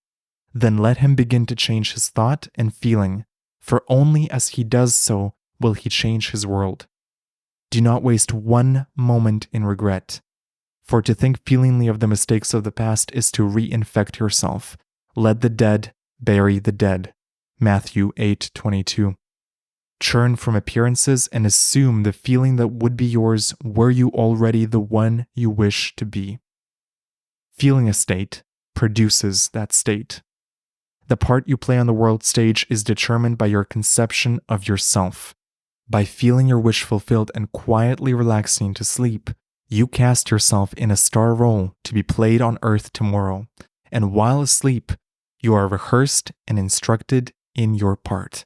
then let him begin to change his thought and feeling, for only as he does so will he change his world. Do not waste one moment in regret, for to think feelingly of the mistakes of the past is to reinfect yourself. Let the dead bury the dead. Matthew 8:22. Churn from appearances and assume the feeling that would be yours were you already the one you wish to be. Feeling a state produces that state. The part you play on the world stage is determined by your conception of yourself. By feeling your wish fulfilled and quietly relaxing to sleep, you cast yourself in a star role to be played on earth tomorrow, and while asleep, you are rehearsed and instructed in your part.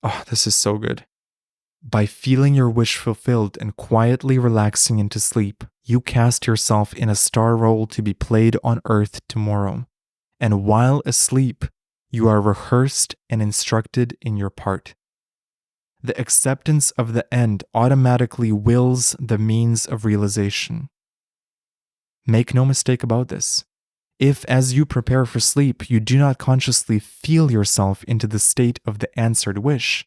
Oh, this is so good. By feeling your wish fulfilled and quietly relaxing into sleep, you cast yourself in a star role to be played on earth tomorrow, and while asleep, you are rehearsed and instructed in your part. The acceptance of the end automatically wills the means of realization. Make no mistake about this. If, as you prepare for sleep, you do not consciously feel yourself into the state of the answered wish,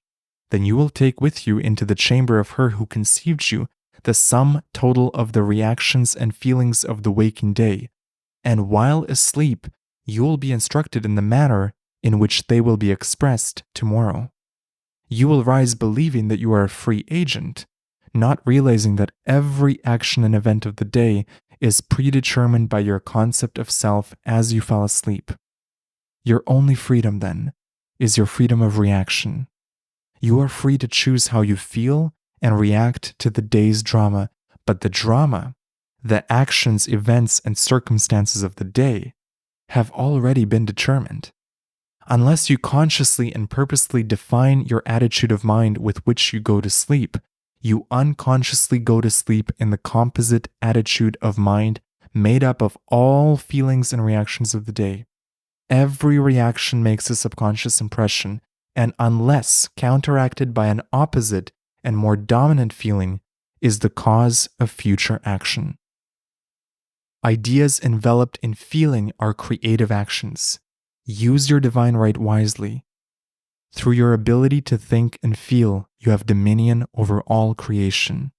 then you will take with you into the chamber of her who conceived you the sum total of the reactions and feelings of the waking day, and while asleep, you will be instructed in the manner in which they will be expressed tomorrow. You will rise believing that you are a free agent, not realizing that every action and event of the day is predetermined by your concept of self as you fell asleep. Your only freedom, then, is your freedom of reaction. You are free to choose how you feel and react to the day's drama, but the drama, the actions, events, and circumstances of the day, have already been determined. Unless you consciously and purposely define your attitude of mind with which you go to sleep, you unconsciously go to sleep in the composite attitude of mind made up of all feelings and reactions of the day. Every reaction makes a subconscious impression, and unless counteracted by an opposite and more dominant feeling, is the cause of future action. Ideas enveloped in feeling are creative actions. Use your divine right wisely. Through your ability to think and feel, you have dominion over all creation.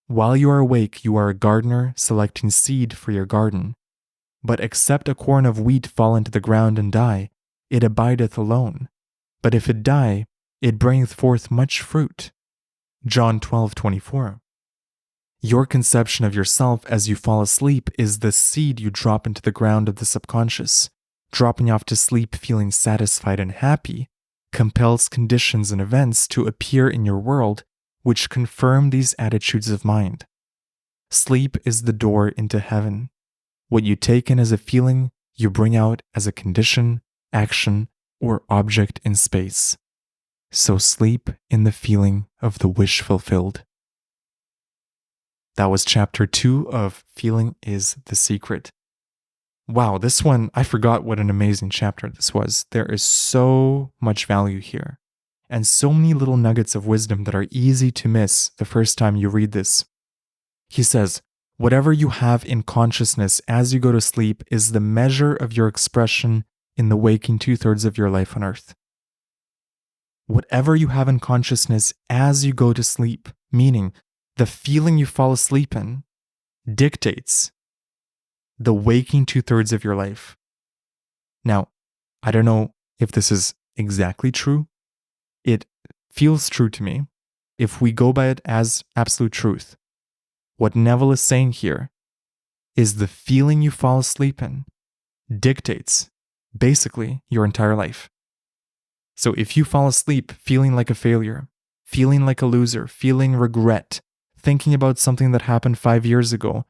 While you are awake, you are a gardener selecting seed for your garden. But except a corn of wheat fall into the ground and die, it abideth alone. But if it die, it bringeth forth much fruit. John 12:24. Your conception of yourself as you fall asleep is the seed you drop into the ground of the subconscious. Dropping off to sleep feeling satisfied and happy compels conditions and events to appear in your world which confirm these attitudes of mind. Sleep is the door into heaven. What you take in as a feeling, you bring out as a condition, action, or object in space. So sleep in the feeling of the wish fulfilled. That was chapter 2 of Feeling is the Secret. Wow, this one, I forgot what an amazing chapter this was. There is so much value here, and so many little nuggets of wisdom that are easy to miss the first time you read this. He says, whatever you have in consciousness as you go to sleep is the measure of your expression in the waking 2/3 of your life on earth. Whatever you have in consciousness as you go to sleep, meaning the feeling you fall asleep in, dictates the waking 2/3 of your life. Now, I don't know if this is exactly true. It feels true to me if we go by it as absolute truth. What Neville is saying here is the feeling you fall asleep in dictates basically your entire life. So if you fall asleep feeling like a failure, feeling like a loser, feeling regret, thinking about something that happened 5 years ago,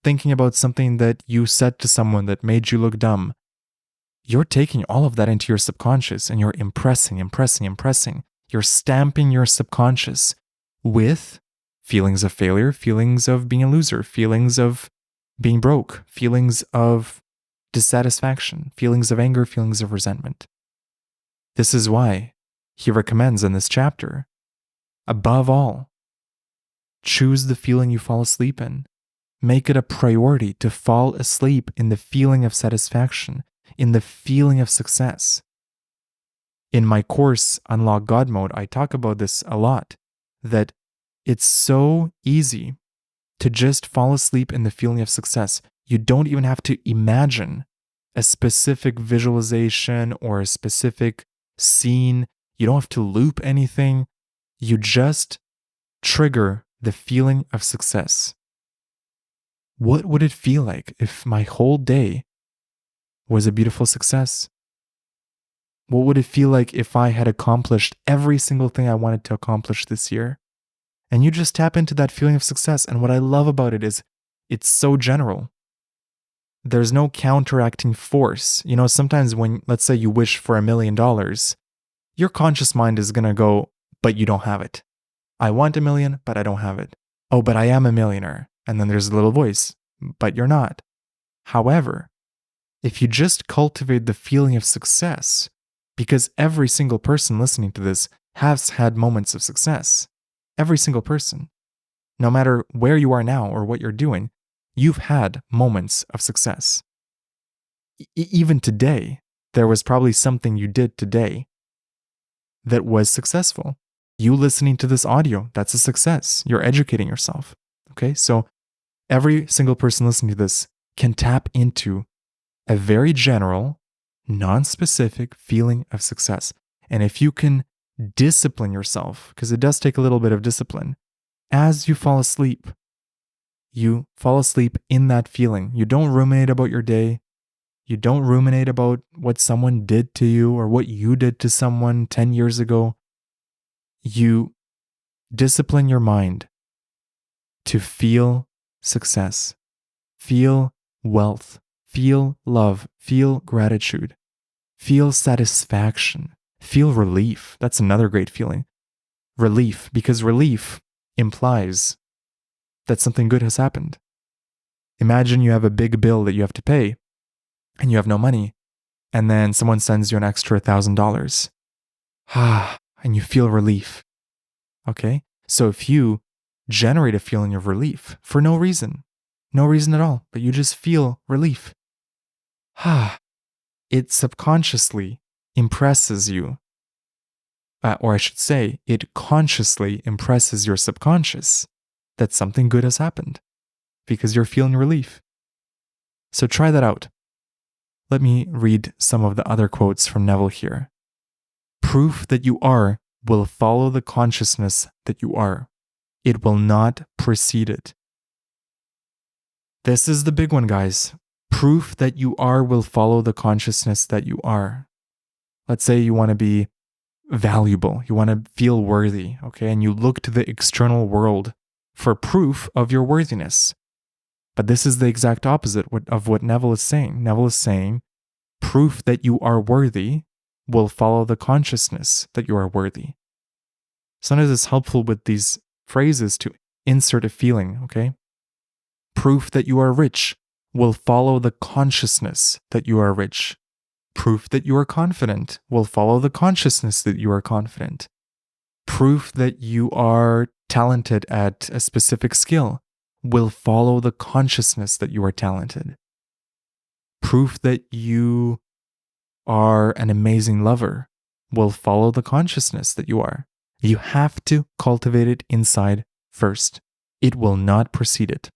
thinking about something that you said to someone that made you look dumb, you're taking all of that into your subconscious and you're impressing. You're stamping your subconscious with feelings of failure, feelings of being a loser, feelings of being broke, feelings of dissatisfaction, feelings of anger, feelings of resentment. This is why he recommends in this chapter, above all, choose the feeling you fall asleep in. Make it a priority to fall asleep in the feeling of satisfaction, in the feeling of success. In my course, Unlock God Mode, I talk about this a lot, that it's so easy to just fall asleep in the feeling of success. You don't even have to imagine a specific visualization or a specific scene. You don't have to loop anything. You just trigger the feeling of success. What would it feel like if my whole day was a beautiful success? What would it feel like if I had accomplished every single thing I wanted to accomplish this year? And you just tap into that feeling of success. And what I love about it is it's so general. There's no counteracting force. You know, sometimes when, let's say you wish for $1 million, your conscious mind is going to go, but you don't have it. I want $1 million, but I don't have it. Oh, but I am a millionaire. And then there's a little voice, but you're not. However, if you just cultivate the feeling of success, because every single person listening to this has had moments of success. Every single person. No matter where you are now or what you're doing, you've had moments of success. Even today, there was probably something you did today that was successful. You listening to this audio, that's a success. You're educating yourself. Okay, so every single person listening to this can tap into a very general, non-specific feeling of success. And if you can discipline yourself, because it does take a little bit of discipline, as you fall asleep in that feeling. You don't ruminate about your day. You don't ruminate about what someone did to you or what you did to someone 10 years ago. You discipline your mind to feel success, feel wealth, feel love, feel gratitude, feel satisfaction, feel relief. That's another great feeling. Relief, because relief implies that something good has happened. Imagine you have a big bill that you have to pay and you have no money, and then someone sends you an extra $1,000. And you feel relief. Okay? So if you generate a feeling of relief for no reason at all, but you just feel relief, it subconsciously impresses you, or I should say, it consciously impresses your subconscious that something good has happened because you're feeling relief. So try that out. Let me read some of the other quotes from Neville here. Proof that you are will follow the consciousness that you are. It will not precede it. This is the big one, guys. Proof that you are will follow the consciousness that you are. Let's say you want to be valuable, you want to feel worthy, okay? And you look to the external world for proof of your worthiness. But this is the exact opposite of what Neville is saying. Neville is saying, proof that you are worthy will follow the consciousness that you are worthy. Sometimes it's helpful with these phrases to insert a feeling, okay? Proof that you are rich will follow the consciousness that you are rich. Proof that you are confident will follow the consciousness that you are confident. Proof that you are talented at a specific skill will follow the consciousness that you are talented. Proof that you are an amazing lover will follow the consciousness that you are. You have to cultivate it inside first. It will not precede it.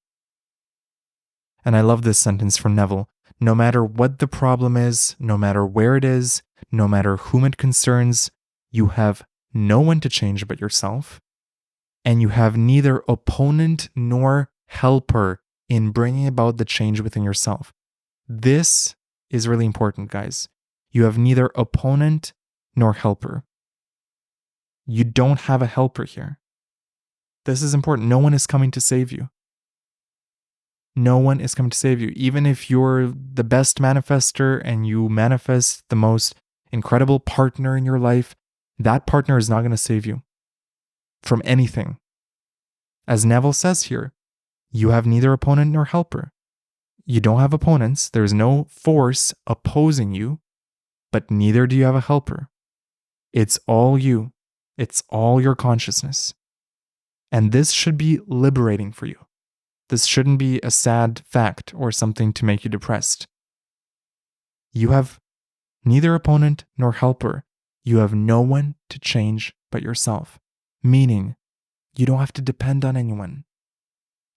And I love this sentence from Neville. No matter what the problem is, no matter where it is, no matter whom it concerns, you have no one to change but yourself, and you have neither opponent nor helper in bringing about the change within yourself. This is really important, guys. You have neither opponent nor helper. You don't have a helper here. This is important. No one is coming to save you. No one is coming to save you. Even if you're the best manifester and you manifest the most incredible partner in your life, that partner is not going to save you from anything. As Neville says here, you have neither opponent nor helper. You don't have opponents. There's no force opposing you, but neither do you have a helper. It's all you. It's all your consciousness. And this should be liberating for you. This shouldn't be a sad fact or something to make you depressed. You have neither opponent nor helper. You have no one to change but yourself. Meaning, you don't have to depend on anyone.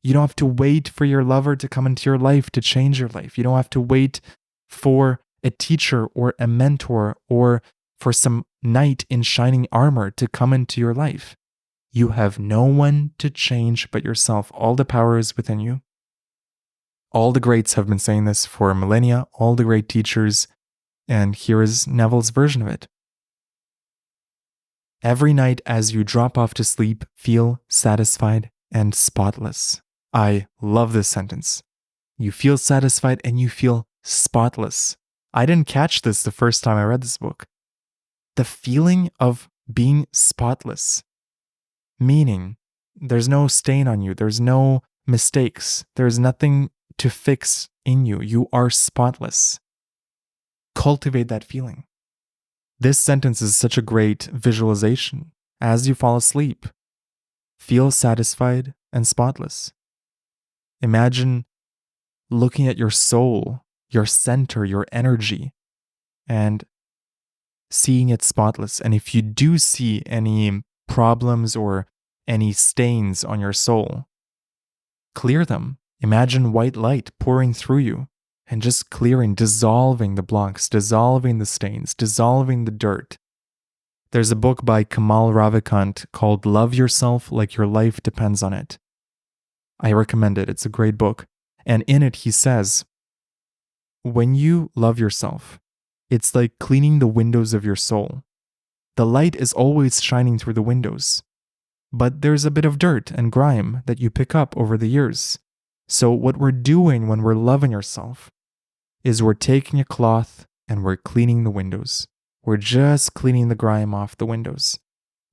You don't have to wait for your lover to come into your life to change your life. You don't have to wait for a teacher or a mentor or for some knight in shining armor to come into your life. You have no one to change but yourself. All the power is within you. All the greats have been saying this for millennia, all the great teachers, and here is Neville's version of it. Every night as you drop off to sleep, feel satisfied and spotless. I love this sentence. You feel satisfied and you feel spotless. I didn't catch this the first time I read this book. The feeling of being spotless. Meaning, there's no stain on you, there's no mistakes, there's nothing to fix in you. You are spotless. Cultivate that feeling. This sentence is such a great visualization. As you fall asleep, feel satisfied and spotless. Imagine looking at your soul, your center, your energy, and seeing it spotless. And if you do see any problems or any stains on your soul, clear them. Imagine white light pouring through you and just clearing, dissolving the blocks, dissolving the stains, dissolving the dirt. There's a book by Kamal Ravikant called Love Yourself Like Your Life Depends on It. I recommend it. It's a great book. And in it, he says, when you love yourself, it's like cleaning the windows of your soul. The light is always shining through the windows, but there's a bit of dirt and grime that you pick up over the years. So what we're doing when we're loving yourself is we're taking a cloth and we're cleaning the windows. We're just cleaning the grime off the windows.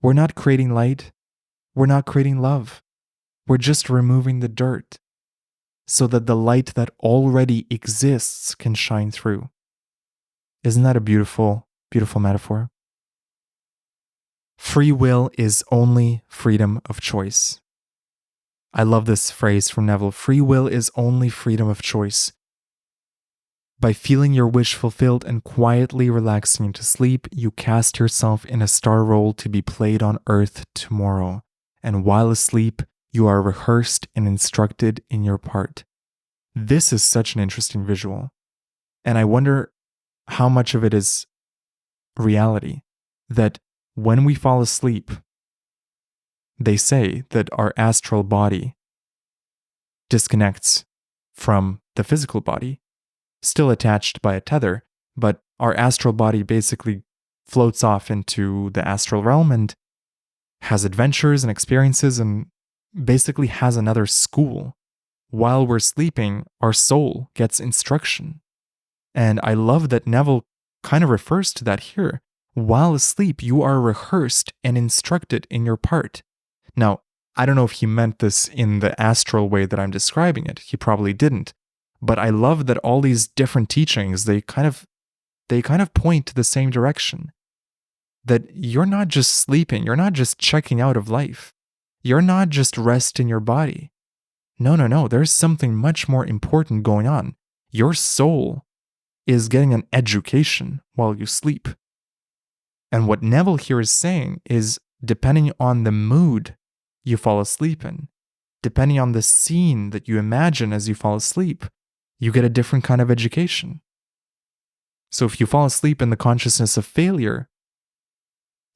We're not creating light. We're not creating love. We're just removing the dirt so that the light that already exists can shine through. Isn't that a beautiful, beautiful metaphor? Free will is only freedom of choice. I love this phrase from Neville. Free will is only freedom of choice. By feeling your wish fulfilled and quietly relaxing into sleep, you cast yourself in a star role to be played on Earth tomorrow. And while asleep, you are rehearsed and instructed in your part. This is such an interesting visual. And I wonder how much of it is reality. That when we fall asleep, they say that our astral body disconnects from the physical body, still attached by a tether, but our astral body basically floats off into the astral realm and has adventures and experiences and basically has another school. While we're sleeping, our soul gets instruction. And I love that Neville kind of refers to that here. While asleep, you are rehearsed and instructed in your part. Now, I don't know if he meant this in the astral way that I'm describing it. He probably didn't. But I love that all these different teachings, they kind of point to the same direction. That you're not just sleeping, you're not just checking out of life. You're not just resting your body. No, there's something much more important going on. Your soul is getting an education while you sleep. And what Neville here is saying is, depending on the mood you fall asleep in, depending on the scene that you imagine as you fall asleep, you get a different kind of education. So if you fall asleep in the consciousness of failure,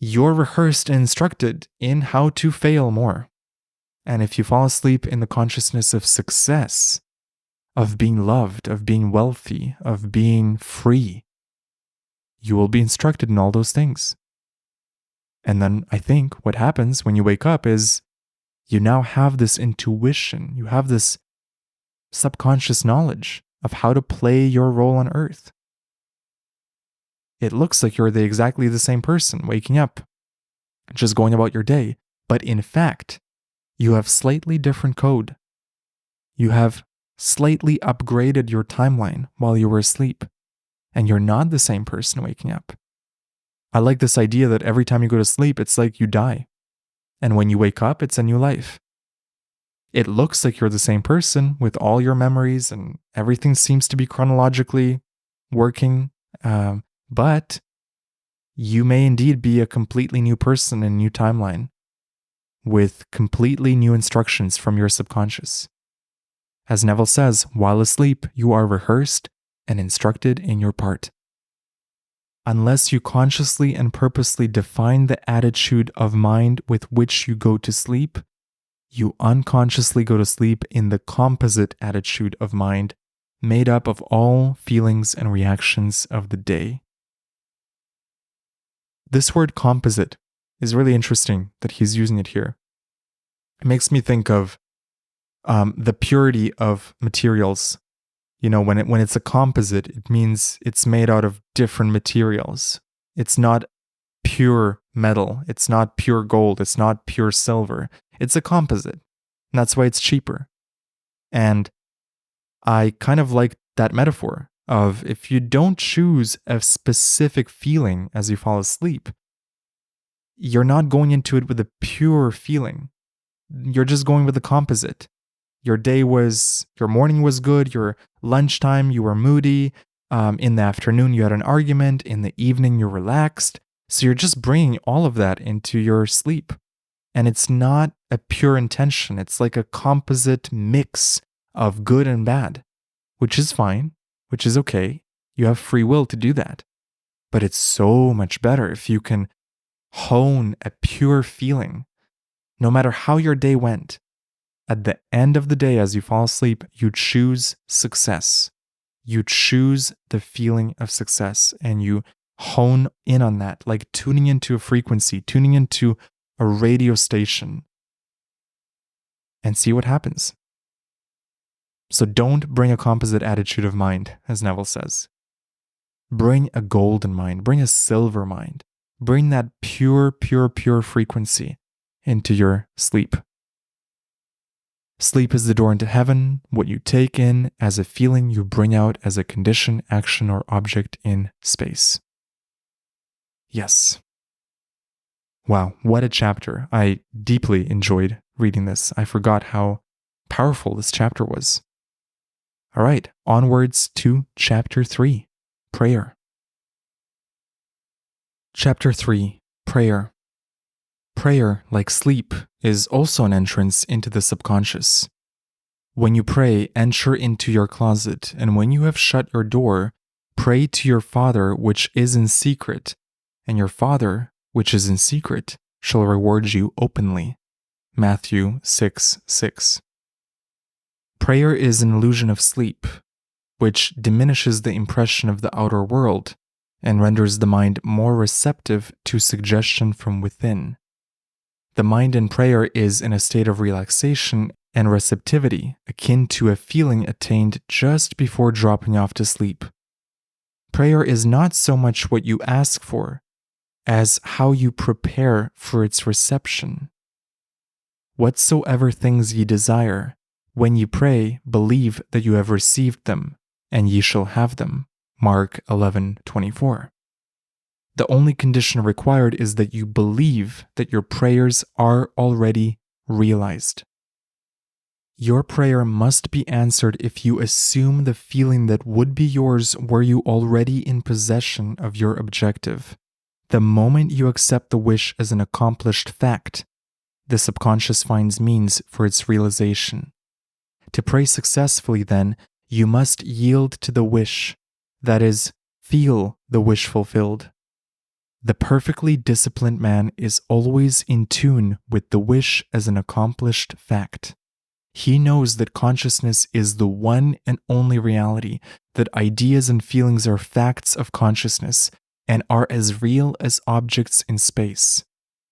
you're rehearsed and instructed in how to fail more. And if you fall asleep in the consciousness of success, of being loved, of being wealthy, of being free, you will be instructed in all those things. And then I think what happens when you wake up is you now have this intuition, you have this subconscious knowledge of how to play your role on Earth. It looks like you're exactly the same person waking up, just going about your day, but in fact, you have slightly different code. You have slightly upgraded your timeline while you were asleep, and you're not the same person waking up. I like this idea that every time you go to sleep, it's like you die. And when you wake up, it's a new life. It looks like you're the same person with all your memories and everything seems to be chronologically working, but you may indeed be a completely new person in a new timeline with completely new instructions from your subconscious. As Neville says, while asleep, you are rehearsed and instructed in your part. Unless you consciously and purposely define the attitude of mind with which you go to sleep, you unconsciously go to sleep in the composite attitude of mind made up of all feelings and reactions of the day. This word composite is really interesting that he's using it here. It makes me think of the purity of materials. You know, when it's a composite, it means it's made out of different materials. It's not pure metal. It's not pure gold. It's not pure silver. It's a composite. And that's why it's cheaper. And I kind of like that metaphor of if you don't choose a specific feeling as you fall asleep, you're not going into it with a pure feeling. You're just going with the composite. Your morning was good, your lunchtime, you were moody, in the afternoon you had an argument, in the evening you're relaxed. So you're just bringing all of that into your sleep. And it's not a pure intention. It's like a composite mix of good and bad, which is fine, which is okay. You have free will to do that. But it's so much better if you can hone a pure feeling. No matter how your day went, at the end of the day, as you fall asleep, you choose success. You choose the feeling of success and you hone in on that, like tuning into a frequency, tuning into a radio station, and see what happens. So don't bring a composite attitude of mind, as Neville says. Bring a golden mind, bring a silver mind, bring that pure frequency into your sleep. Sleep is the door into heaven. What you take in as a feeling, you bring out as a condition, action, or object in space. Yes. Wow, what a chapter. I deeply enjoyed reading this. I forgot how powerful this chapter was. All right, onwards to chapter 3, prayer. Chapter 3, prayer. Prayer, like sleep, is also an entrance into the subconscious. When you pray, enter into your closet, and when you have shut your door, pray to your Father which is in secret, and your Father which is in secret shall reward you openly. Matthew 6:6. Prayer is an illusion of sleep, which diminishes the impression of the outer world and renders the mind more receptive to suggestion from within. The mind in prayer is in a state of relaxation and receptivity, akin to a feeling attained just before dropping off to sleep. Prayer is not so much what you ask for, as how you prepare for its reception. Whatsoever things ye desire, when ye pray, believe that you have received them, and ye shall have them. Mark 11:24. The only condition required is that you believe that your prayers are already realized. Your prayer must be answered if you assume the feeling that would be yours were you already in possession of your objective. The moment you accept the wish as an accomplished fact, the subconscious finds means for its realization. To pray successfully, then, you must yield to the wish, that is, feel the wish fulfilled. The perfectly disciplined man is always in tune with the wish as an accomplished fact. He knows that consciousness is the one and only reality, that ideas and feelings are facts of consciousness and are as real as objects in space.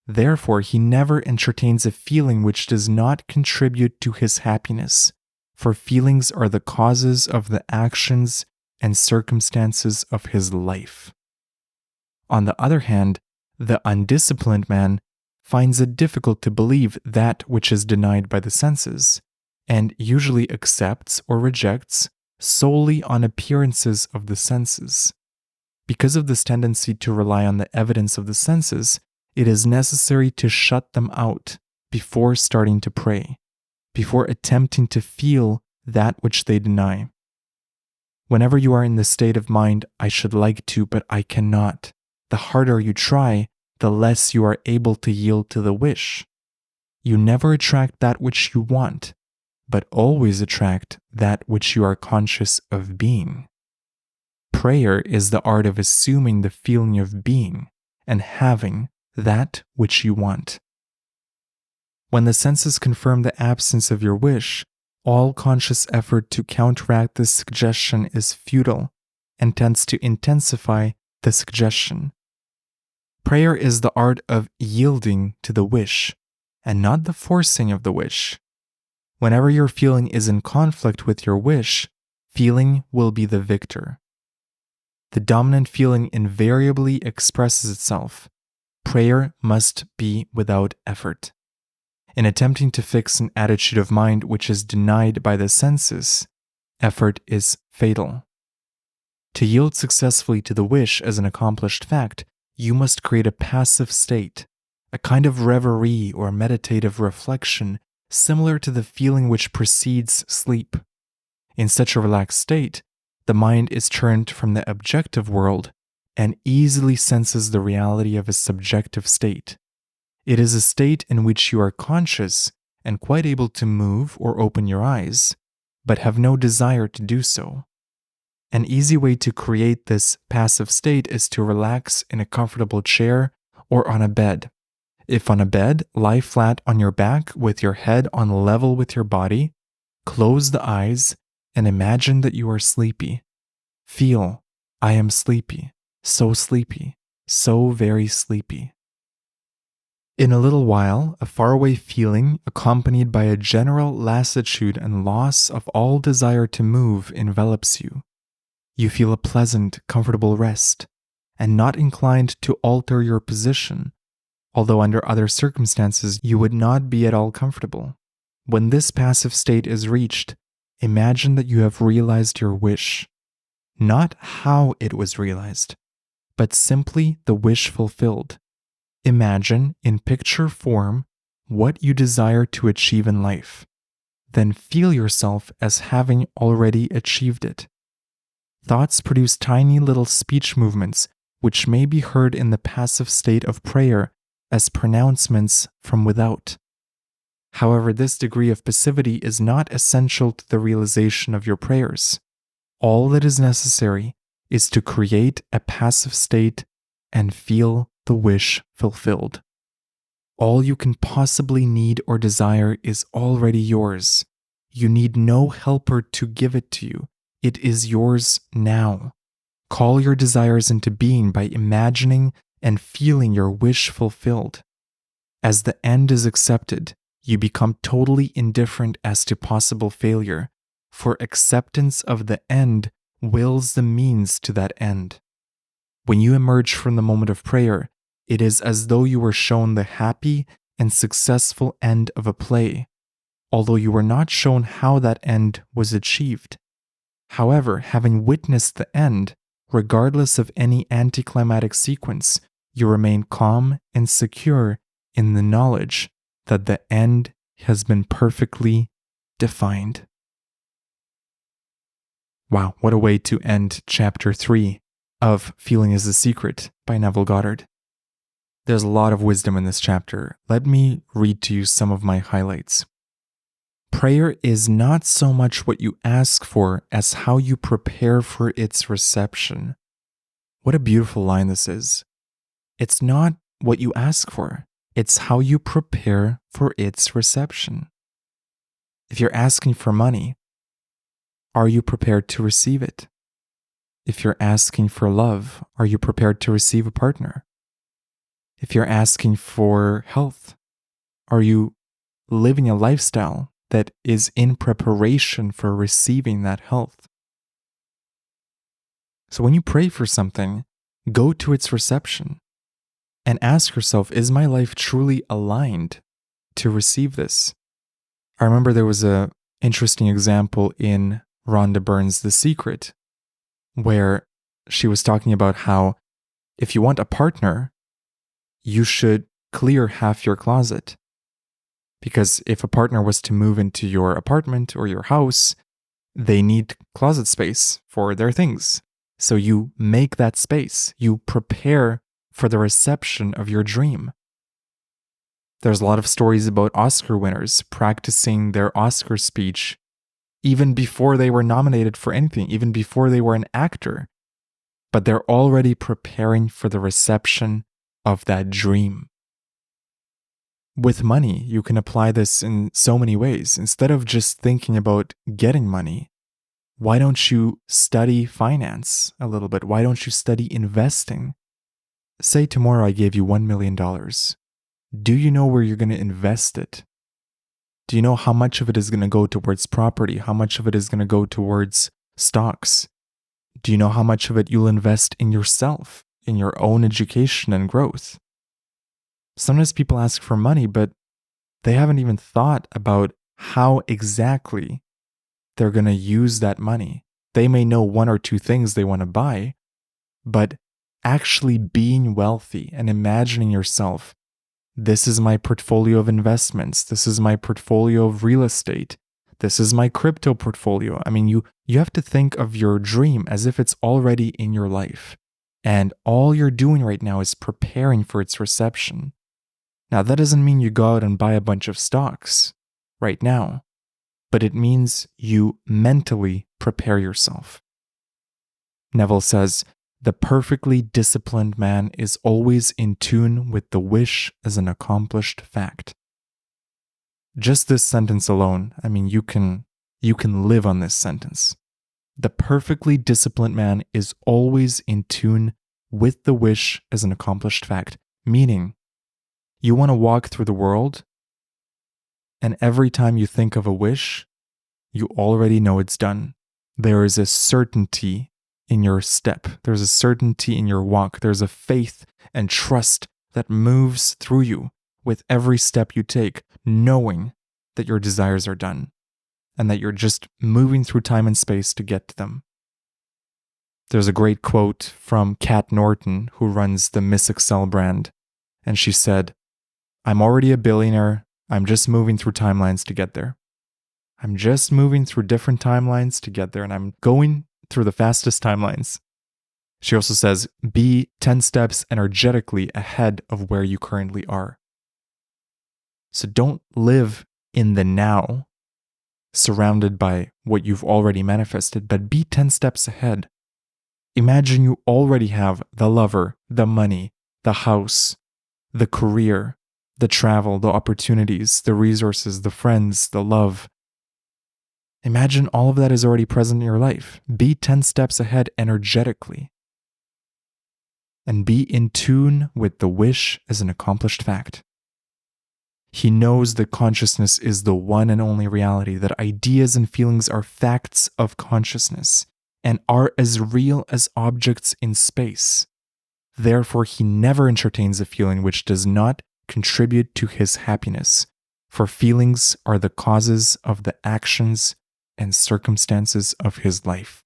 Therefore, he never entertains a feeling which does not contribute to his happiness, for feelings are the causes of the actions and circumstances of his life. On the other hand, the undisciplined man finds it difficult to believe that which is denied by the senses, and usually accepts or rejects solely on appearances of the senses. Because of this tendency to rely on the evidence of the senses, it is necessary to shut them out before starting to pray, before attempting to feel that which they deny. Whenever you are in the state of mind, I should like to, but I cannot, the harder you try, the less you are able to yield to the wish. You never attract that which you want, but always attract that which you are conscious of being. Prayer is the art of assuming the feeling of being and having that which you want. When the senses confirm the absence of your wish, all conscious effort to counteract this suggestion is futile and tends to intensify the suggestion. Prayer is the art of yielding to the wish, and not the forcing of the wish. Whenever your feeling is in conflict with your wish, feeling will be the victor. The dominant feeling invariably expresses itself. Prayer must be without effort. In attempting to fix an attitude of mind which is denied by the senses, effort is fatal. To yield successfully to the wish as an accomplished fact, you must create a passive state, a kind of reverie or meditative reflection similar to the feeling which precedes sleep. In such a relaxed state, the mind is turned from the objective world and easily senses the reality of a subjective state. It is a state in which you are conscious and quite able to move or open your eyes, but have no desire to do so. An easy way to create this passive state is to relax in a comfortable chair or on a bed. If on a bed, lie flat on your back with your head on level with your body, close the eyes, and imagine that you are sleepy. Feel, I am sleepy, so very sleepy. In a little while, a faraway feeling accompanied by a general lassitude and loss of all desire to move envelops you. You feel a pleasant, comfortable rest, and not inclined to alter your position, although under other circumstances you would not be at all comfortable. When this passive state is reached, imagine that you have realized your wish. Not how it was realized, but simply the wish fulfilled. Imagine, in picture form, what you desire to achieve in life. Then feel yourself as having already achieved it. Thoughts produce tiny little speech movements which may be heard in the passive state of prayer as pronouncements from without. However, this degree of passivity is not essential to the realization of your prayers. All that is necessary is to create a passive state and feel the wish fulfilled. All you can possibly need or desire is already yours. You need no helper to give it to you. It is yours now. Call your desires into being by imagining and feeling your wish fulfilled. As the end is accepted, you become totally indifferent as to possible failure, for acceptance of the end wills the means to that end. When you emerge from the moment of prayer, it is as though you were shown the happy and successful end of a play, although you were not shown how that end was achieved. However, having witnessed the end, regardless of any anticlimactic sequence, you remain calm and secure in the knowledge that the end has been perfectly defined. Wow, what a way to end Chapter 3 of Feeling is the Secret by Neville Goddard. There's a lot of wisdom in this chapter. Let me read to you some of my highlights. Prayer is not so much what you ask for as how you prepare for its reception. What a beautiful line this is. It's not what you ask for, it's how you prepare for its reception. If you're asking for money, are you prepared to receive it? If you're asking for love, are you prepared to receive a partner? If you're asking for health, are you living a lifestyle that is in preparation for receiving that health? So when you pray for something, go to its reception and ask yourself, is my life truly aligned to receive this? I remember there was an interesting example in Rhonda Byrne's The Secret, where she was talking about how if you want a partner, you should clear half your closet. Because if a partner was to move into your apartment or your house, they need closet space for their things. So you make that space. You prepare for the reception of your dream. There's a lot of stories about Oscar winners practicing their Oscar speech even before they were nominated for anything, even before they were an actor. But they're already preparing for the reception of that dream. With money, you can apply this in so many ways. Instead of just thinking about getting money, why don't you study finance a little bit? Why don't you study investing? Say tomorrow I gave you $1 million. Do you know where you're going to invest it? Do you know how much of it is going to go towards property? How much of it is going to go towards stocks? Do you know how much of it you'll invest in yourself, in your own education and growth? Sometimes people ask for money, but they haven't even thought about how exactly they're going to use that money. They may know one or two things they want to buy, but actually being wealthy and imagining yourself, this is my portfolio of investments, this is my portfolio of real estate, this is my crypto portfolio. I mean, you have to think of your dream as if it's already in your life, and all you're doing right now is preparing for its reception. Now, that doesn't mean you go out and buy a bunch of stocks right now, but it means you mentally prepare yourself. Neville says, the perfectly disciplined man is always in tune with the wish as an accomplished fact. Just this sentence alone, I mean, you can live on this sentence. The perfectly disciplined man is always in tune with the wish as an accomplished fact, meaning You want to walk through the world, and every time you think of a wish, you already know it's done. There is a certainty in your step. There's a certainty in your walk. There's a faith and trust that moves through you with every step you take, knowing that your desires are done and that you're just moving through time and space to get to them. There's a great quote from Kat Norton, who runs the Miss Excel brand, and she said, "I'm already a billionaire. I'm just moving through timelines to get there. I'm just moving through different timelines to get there, and I'm going through the fastest timelines." She also says, "Be 10 steps energetically ahead of where you currently are." So don't live in the now, surrounded by what you've already manifested, but be 10 steps ahead. Imagine you already have the lover, the money, the house, the career, the travel, the opportunities, the resources, the friends, the love. Imagine all of that is already present in your life. Be 10 steps ahead energetically. And be in tune with the wish as an accomplished fact. He knows that consciousness is the one and only reality, that ideas and feelings are facts of consciousness and are as real as objects in space. Therefore, he never entertains a feeling which does not contribute to his happiness, for feelings are the causes of the actions and circumstances of his life.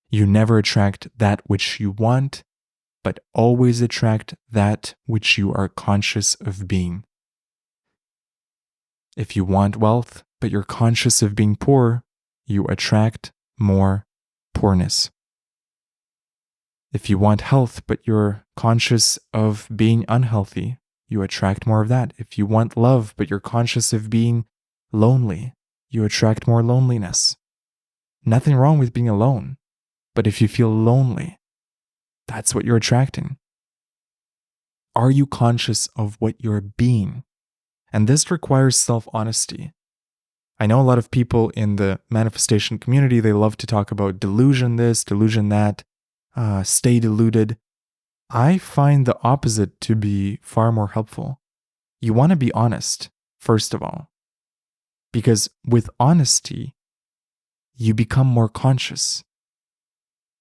You never attract that which you want, but always attract that which you are conscious of being. If you want wealth, but you're conscious of being poor, you attract more poorness. If you want health, but you're conscious of being unhealthy, you attract more of that. If you want love, but you're conscious of being lonely, you attract more loneliness. Nothing wrong with being alone, but if you feel lonely, that's what you're attracting. Are you conscious of what you're being? And this requires self-honesty. I know a lot of people in the manifestation community, they love to talk about delusion this, delusion that, stay deluded. I find the opposite to be far more helpful. You want to be honest, first of all, because with honesty, you become more conscious.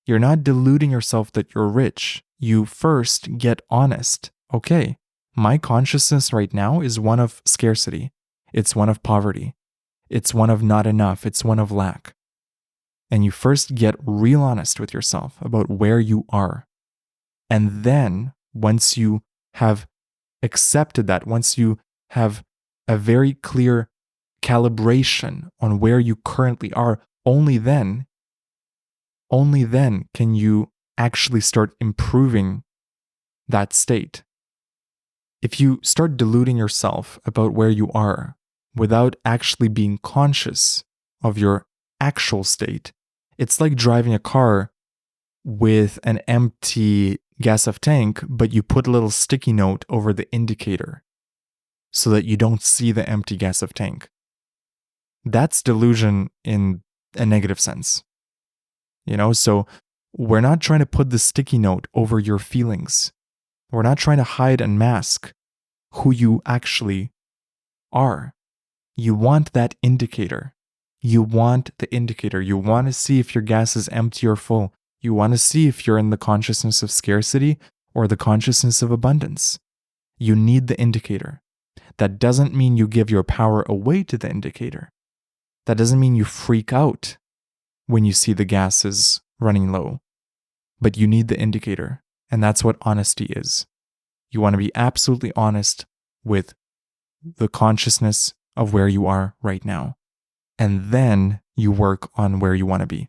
You're not deluding yourself that you're rich. You first get honest. Okay, my consciousness right now is one of scarcity. It's one of poverty. It's one of not enough. It's one of lack. And you first get real honest with yourself about where you are. And then once you have accepted that, once you have a very clear calibration on where you currently are, only then can you actually start improving that state. If you start deluding yourself about where you are without actually being conscious of your actual state, it's like driving a car with an empty gas of tank, but you put a little sticky note over the indicator so that you don't see the empty gas of tank. That's delusion in a negative sense. So we're not trying to put the sticky note over your feelings. We're not trying to hide and mask who you actually are. You want that indicator. You want the indicator. You want to see if your gas is empty or full. You want to see if you're in the consciousness of scarcity or the consciousness of abundance. You need the indicator. That doesn't mean you give your power away to the indicator. That doesn't mean you freak out when you see the gas is running low. But you need the indicator. And that's what honesty is. You want to be absolutely honest with the consciousness of where you are right now. And then you work on where you want to be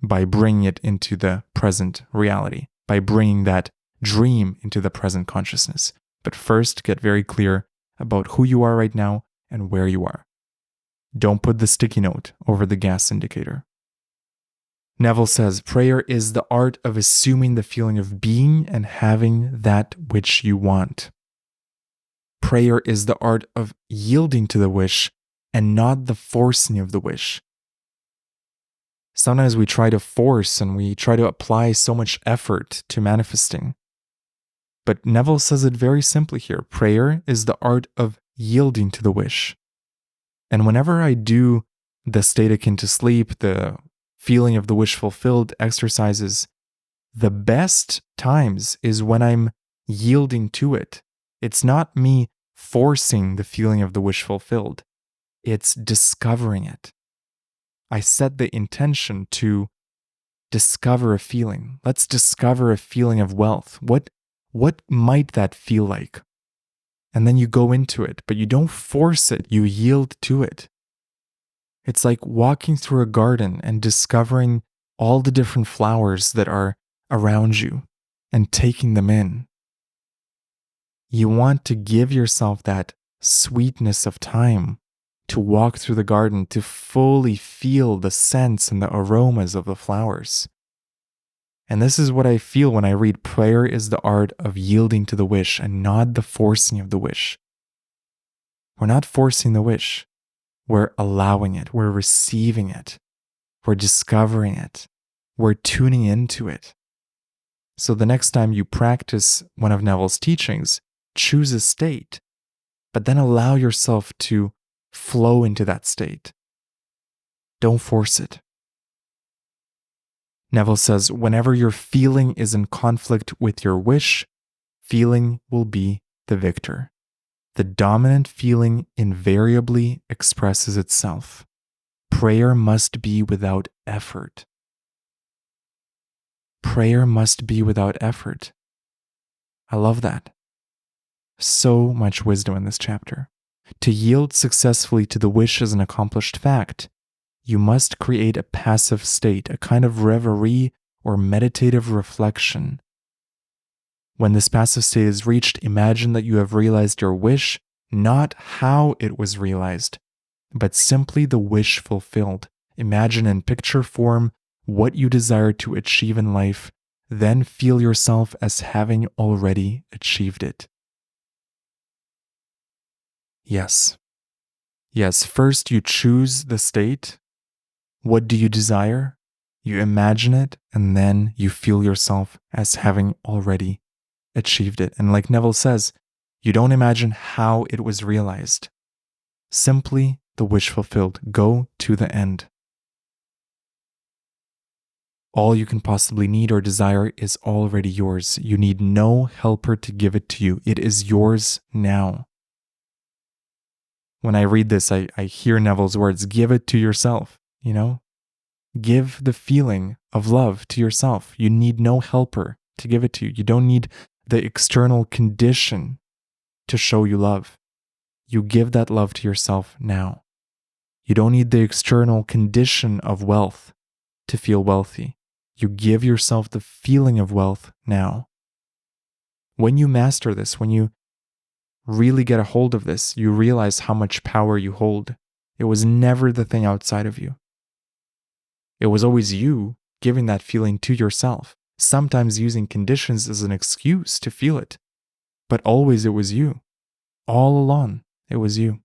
by bringing it into the present reality, by bringing that dream into the present consciousness. But first, get very clear about who you are right now and where you are. Don't put the sticky note over the gas indicator. Neville says, prayer is the art of assuming the feeling of being and having that which you want. Prayer is the art of yielding to the wish and not the forcing of the wish. Sometimes we try to force and we try to apply so much effort to manifesting. But Neville says it very simply here. Prayer is the art of yielding to the wish. And whenever I do the state akin to sleep, the feeling of the wish fulfilled exercises, the best times is when I'm yielding to it. It's not me forcing the feeling of the wish fulfilled. It's discovering it. I set the intention to discover a feeling. Let's discover a feeling of wealth. What might that feel like? And then you go into it, but you don't force it. You yield to it. It's like walking through a garden and discovering all the different flowers that are around you and taking them in. You want to give yourself that sweetness of time to walk through the garden, to fully feel the scents and the aromas of the flowers. And this is what I feel when I read prayer is the art of yielding to the wish and not the forcing of the wish. We're not forcing the wish. We're allowing it. We're receiving it. We're discovering it. We're tuning into it. So the next time you practice one of Neville's teachings, choose a state, but then allow yourself to flow into that state. Don't force it. Neville says, whenever your feeling is in conflict with your wish, feeling will be the victor. The dominant feeling invariably expresses itself. Prayer must be without effort. Prayer must be without effort. I love that. So much wisdom in this chapter. To yield successfully to the wish is an accomplished fact. You must create a passive state, a kind of reverie or meditative reflection. When this passive state is reached, imagine that you have realized your wish, not how it was realized, but simply the wish fulfilled. Imagine in picture form what you desire to achieve in life, then feel yourself as having already achieved it. Yes, first you choose the state. What do you desire? You imagine it, and then you feel yourself as having already achieved it. And like Neville says, you don't imagine how it was realized. Simply the wish fulfilled. Go to the end. All you can possibly need or desire is already yours. You need no helper to give it to you. It is yours now. When I read this, I hear Neville's words, give it to yourself, Give the feeling of love to yourself. You need no helper to give it to you. You don't need the external condition to show you love. You give that love to yourself now. You don't need the external condition of wealth to feel wealthy. You give yourself the feeling of wealth now. When you master this, when you really get a hold of this, you realize how much power you hold. It was never the thing outside of you. It was always you giving that feeling to yourself, sometimes using conditions as an excuse to feel it. But always it was you. All along, it was you.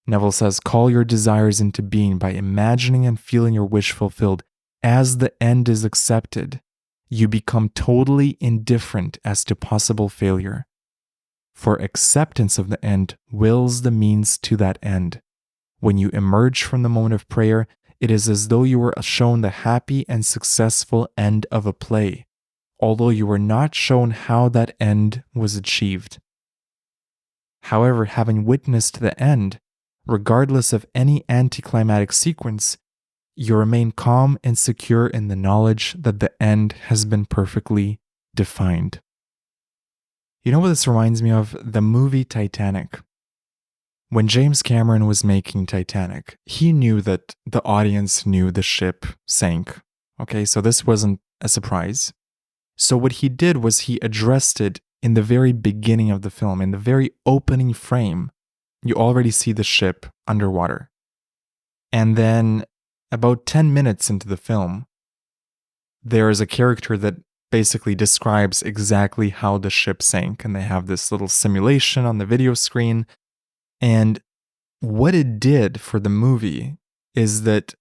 Neville says, call your desires into being by imagining and feeling your wish fulfilled. As the end is accepted, you become totally indifferent as to possible failure. For acceptance of the end wills the means to that end. When you emerge from the moment of prayer, it is as though you were shown the happy and successful end of a play, although you were not shown how that end was achieved. However, having witnessed the end, regardless of any anticlimactic sequence, you remain calm and secure in the knowledge that the end has been perfectly defined. You know what this reminds me of? The movie Titanic. When James Cameron was making Titanic, he knew that the audience knew the ship sank. Okay, so this wasn't a surprise. So what he did was he addressed it in the very beginning of the film, in the very opening frame. You already see the ship underwater. And then about 10 minutes into the film, there is a character that basically describes exactly how the ship sank. And they have this little simulation on the video screen. And what it did for the movie is that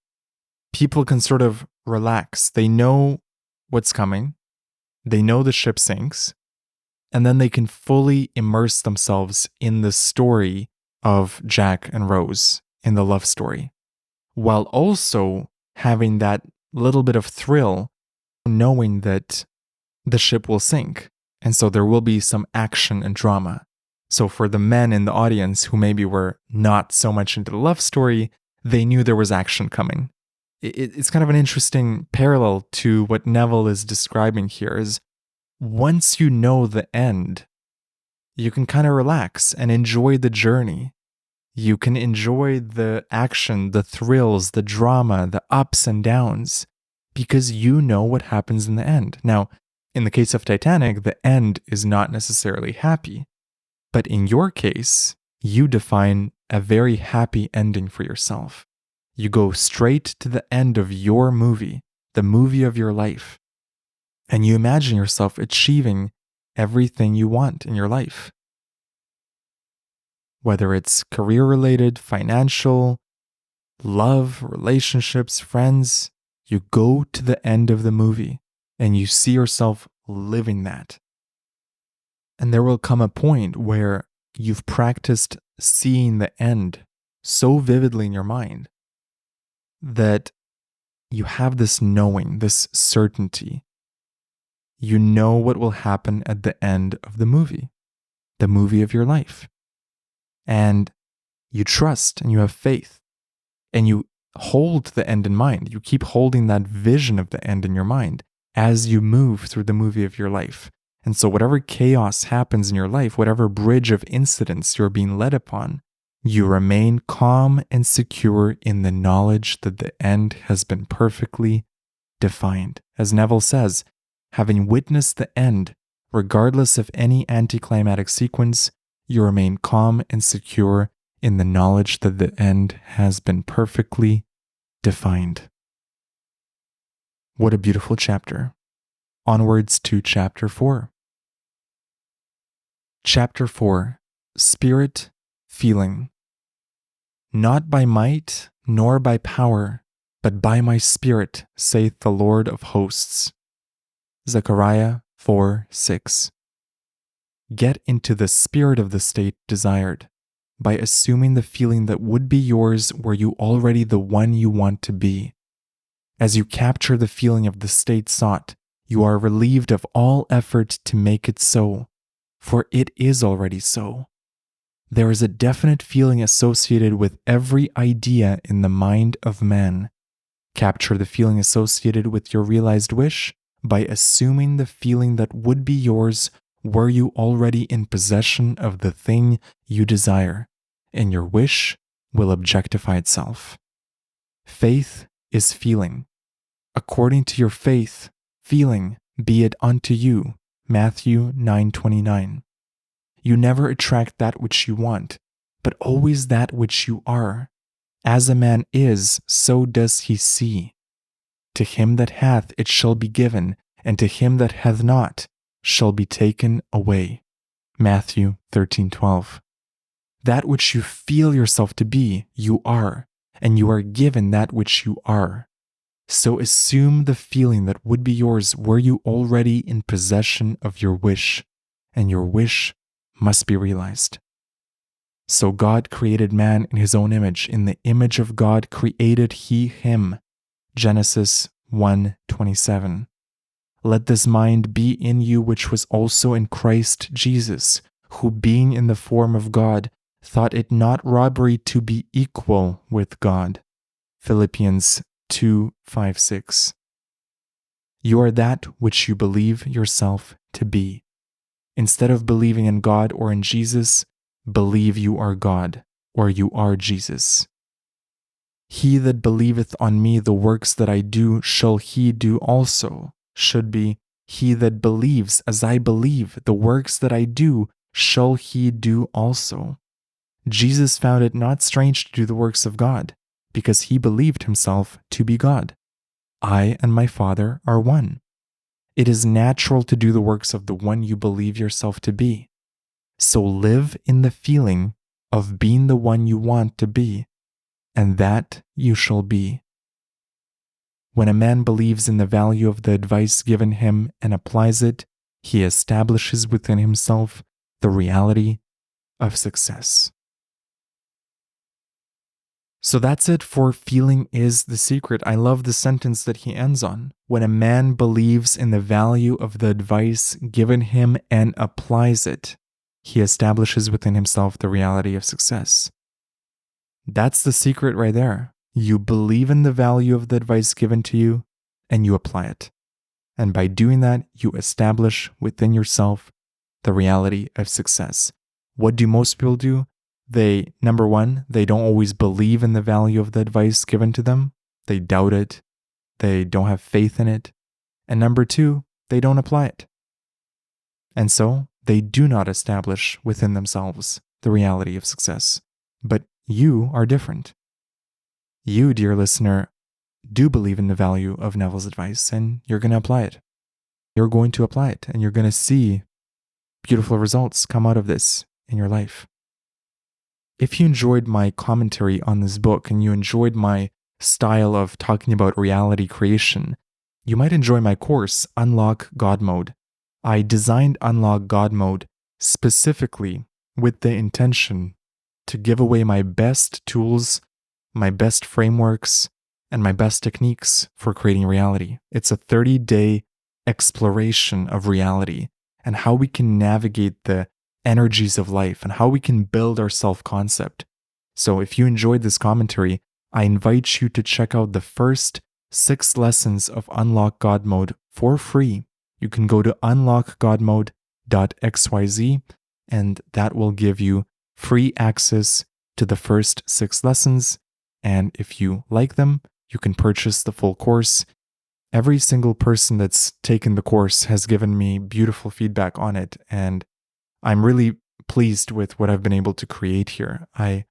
people can sort of relax. They know what's coming. they know the ship sinks, and then they can fully immerse themselves in the story of Jack and Rose, in the love story, while also having that little bit of thrill knowing that the ship will sink. And so there will be some action and drama. So for the men in the audience who maybe were not so much into the love story, they knew there was action coming. It's kind of an interesting parallel to what Neville is describing here is once you know the end, you can kind of relax and enjoy the journey. You can enjoy the action, the thrills, the drama, the ups and downs, because you know what happens in the end. Now, in the case of Titanic, the end is not necessarily happy. But in your case, you define a very happy ending for yourself. You go straight to the end of your movie, the movie of your life, and you imagine yourself achieving everything you want in your life. Whether it's career-related, financial, love, relationships, friends, you go to the end of the movie and you see yourself living that. And there will come a point where you've practiced seeing the end so vividly in your mind that you have this knowing, this certainty. You know what will happen at the end of the movie of your life. And you trust and you have faith and you hold the end in mind. You keep holding that vision of the end in your mind as you move through the movie of your life. And so whatever chaos happens in your life, whatever bridge of incidents you're being led upon, you remain calm and secure in the knowledge that the end has been perfectly defined. As Neville says, having witnessed the end, regardless of any anticlimactic sequence, you remain calm and secure in the knowledge that the end has been perfectly defined. What a beautiful chapter. Onwards to chapter 4. Chapter 4. Spirit, Feeling. Not by might, nor by power, but by my Spirit, saith the Lord of hosts. Zechariah 4:6. Get into the spirit of the state desired, by assuming the feeling that would be yours were you already the one you want to be. As you capture the feeling of the state sought, you are relieved of all effort to make it so, for it is already so. There is a definite feeling associated with every idea in the mind of man. Capture the feeling associated with your realized wish by assuming the feeling that would be yours were you already in possession of the thing you desire, and your wish will objectify itself. Faith is feeling. According to your faith, feeling, be it unto you. Matthew 9:29. You never attract that which you want, but always that which you are. As a man is, so does he see. To him that hath, it shall be given, and to him that hath not, shall be taken away. Matthew 13:12. That which you feel yourself to be, you are, and you are given that which you are. So assume the feeling that would be yours were you already in possession of your wish, and your wish must be realized. So God created man in his own image. In the image of God created he him. Genesis 1:27. Let this mind be in you which was also in Christ Jesus, who being in the form of God, thought it not robbery to be equal with God. Philippians 2:5-6. You are that which you believe yourself to be. Instead of believing in God or in Jesus, believe you are God, or you are Jesus. He that believeth on me, the works that I do, shall he do also. Should be, he that believes as I believe, the works that I do, shall he do also. Jesus found it not strange to do the works of God, because he believed himself to be God. I and my Father are one. It is natural to do the works of the one you believe yourself to be. So live in the feeling of being the one you want to be, and that you shall be. When a man believes in the value of the advice given him and applies it, he establishes within himself the reality of success. So that's it for feeling is the secret. I love the sentence that he ends on. When a man believes in the value of the advice given him and applies it, he establishes within himself the reality of success. That's the secret right there. You believe in the value of the advice given to you and you apply it. And by doing that, you establish within yourself the reality of success. What do most people do? Number one, they don't always believe in the value of the advice given to them. They doubt it. They don't have faith in it. And number two, they don't apply it. And so they do not establish within themselves the reality of success. But you are different. You, dear listener, do believe in the value of Neville's advice, and you're going to apply it. You're going to apply it, and you're going to see beautiful results come out of this in your life. If you enjoyed my commentary on this book and you enjoyed my style of talking about reality creation, you might enjoy my course, Unlock God Mode. I designed Unlock God Mode specifically with the intention to give away my best tools, my best frameworks, and my best techniques for creating reality. It's a 30-day exploration of reality and how we can navigate the energies of life and how we can build our self-concept. So if you enjoyed this commentary, I invite you to check out the first 6 lessons of Unlock God Mode for free. You can go to unlockgodmode.xyz and that will give you free access to the first 6 lessons. And if you like them, you can purchase the full course. Every single person that's taken the course has given me beautiful feedback on it, and I'm really pleased with what I've been able to create here. I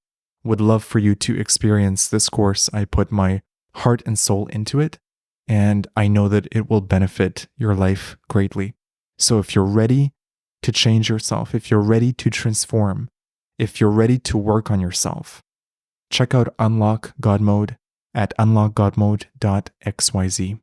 would love for you to experience this course. I put my heart and soul into it, and I know that it will benefit your life greatly. So if you're ready to change yourself, if you're ready to transform, if you're ready to work on yourself, check out Unlock God Mode at unlockgodmode.xyz.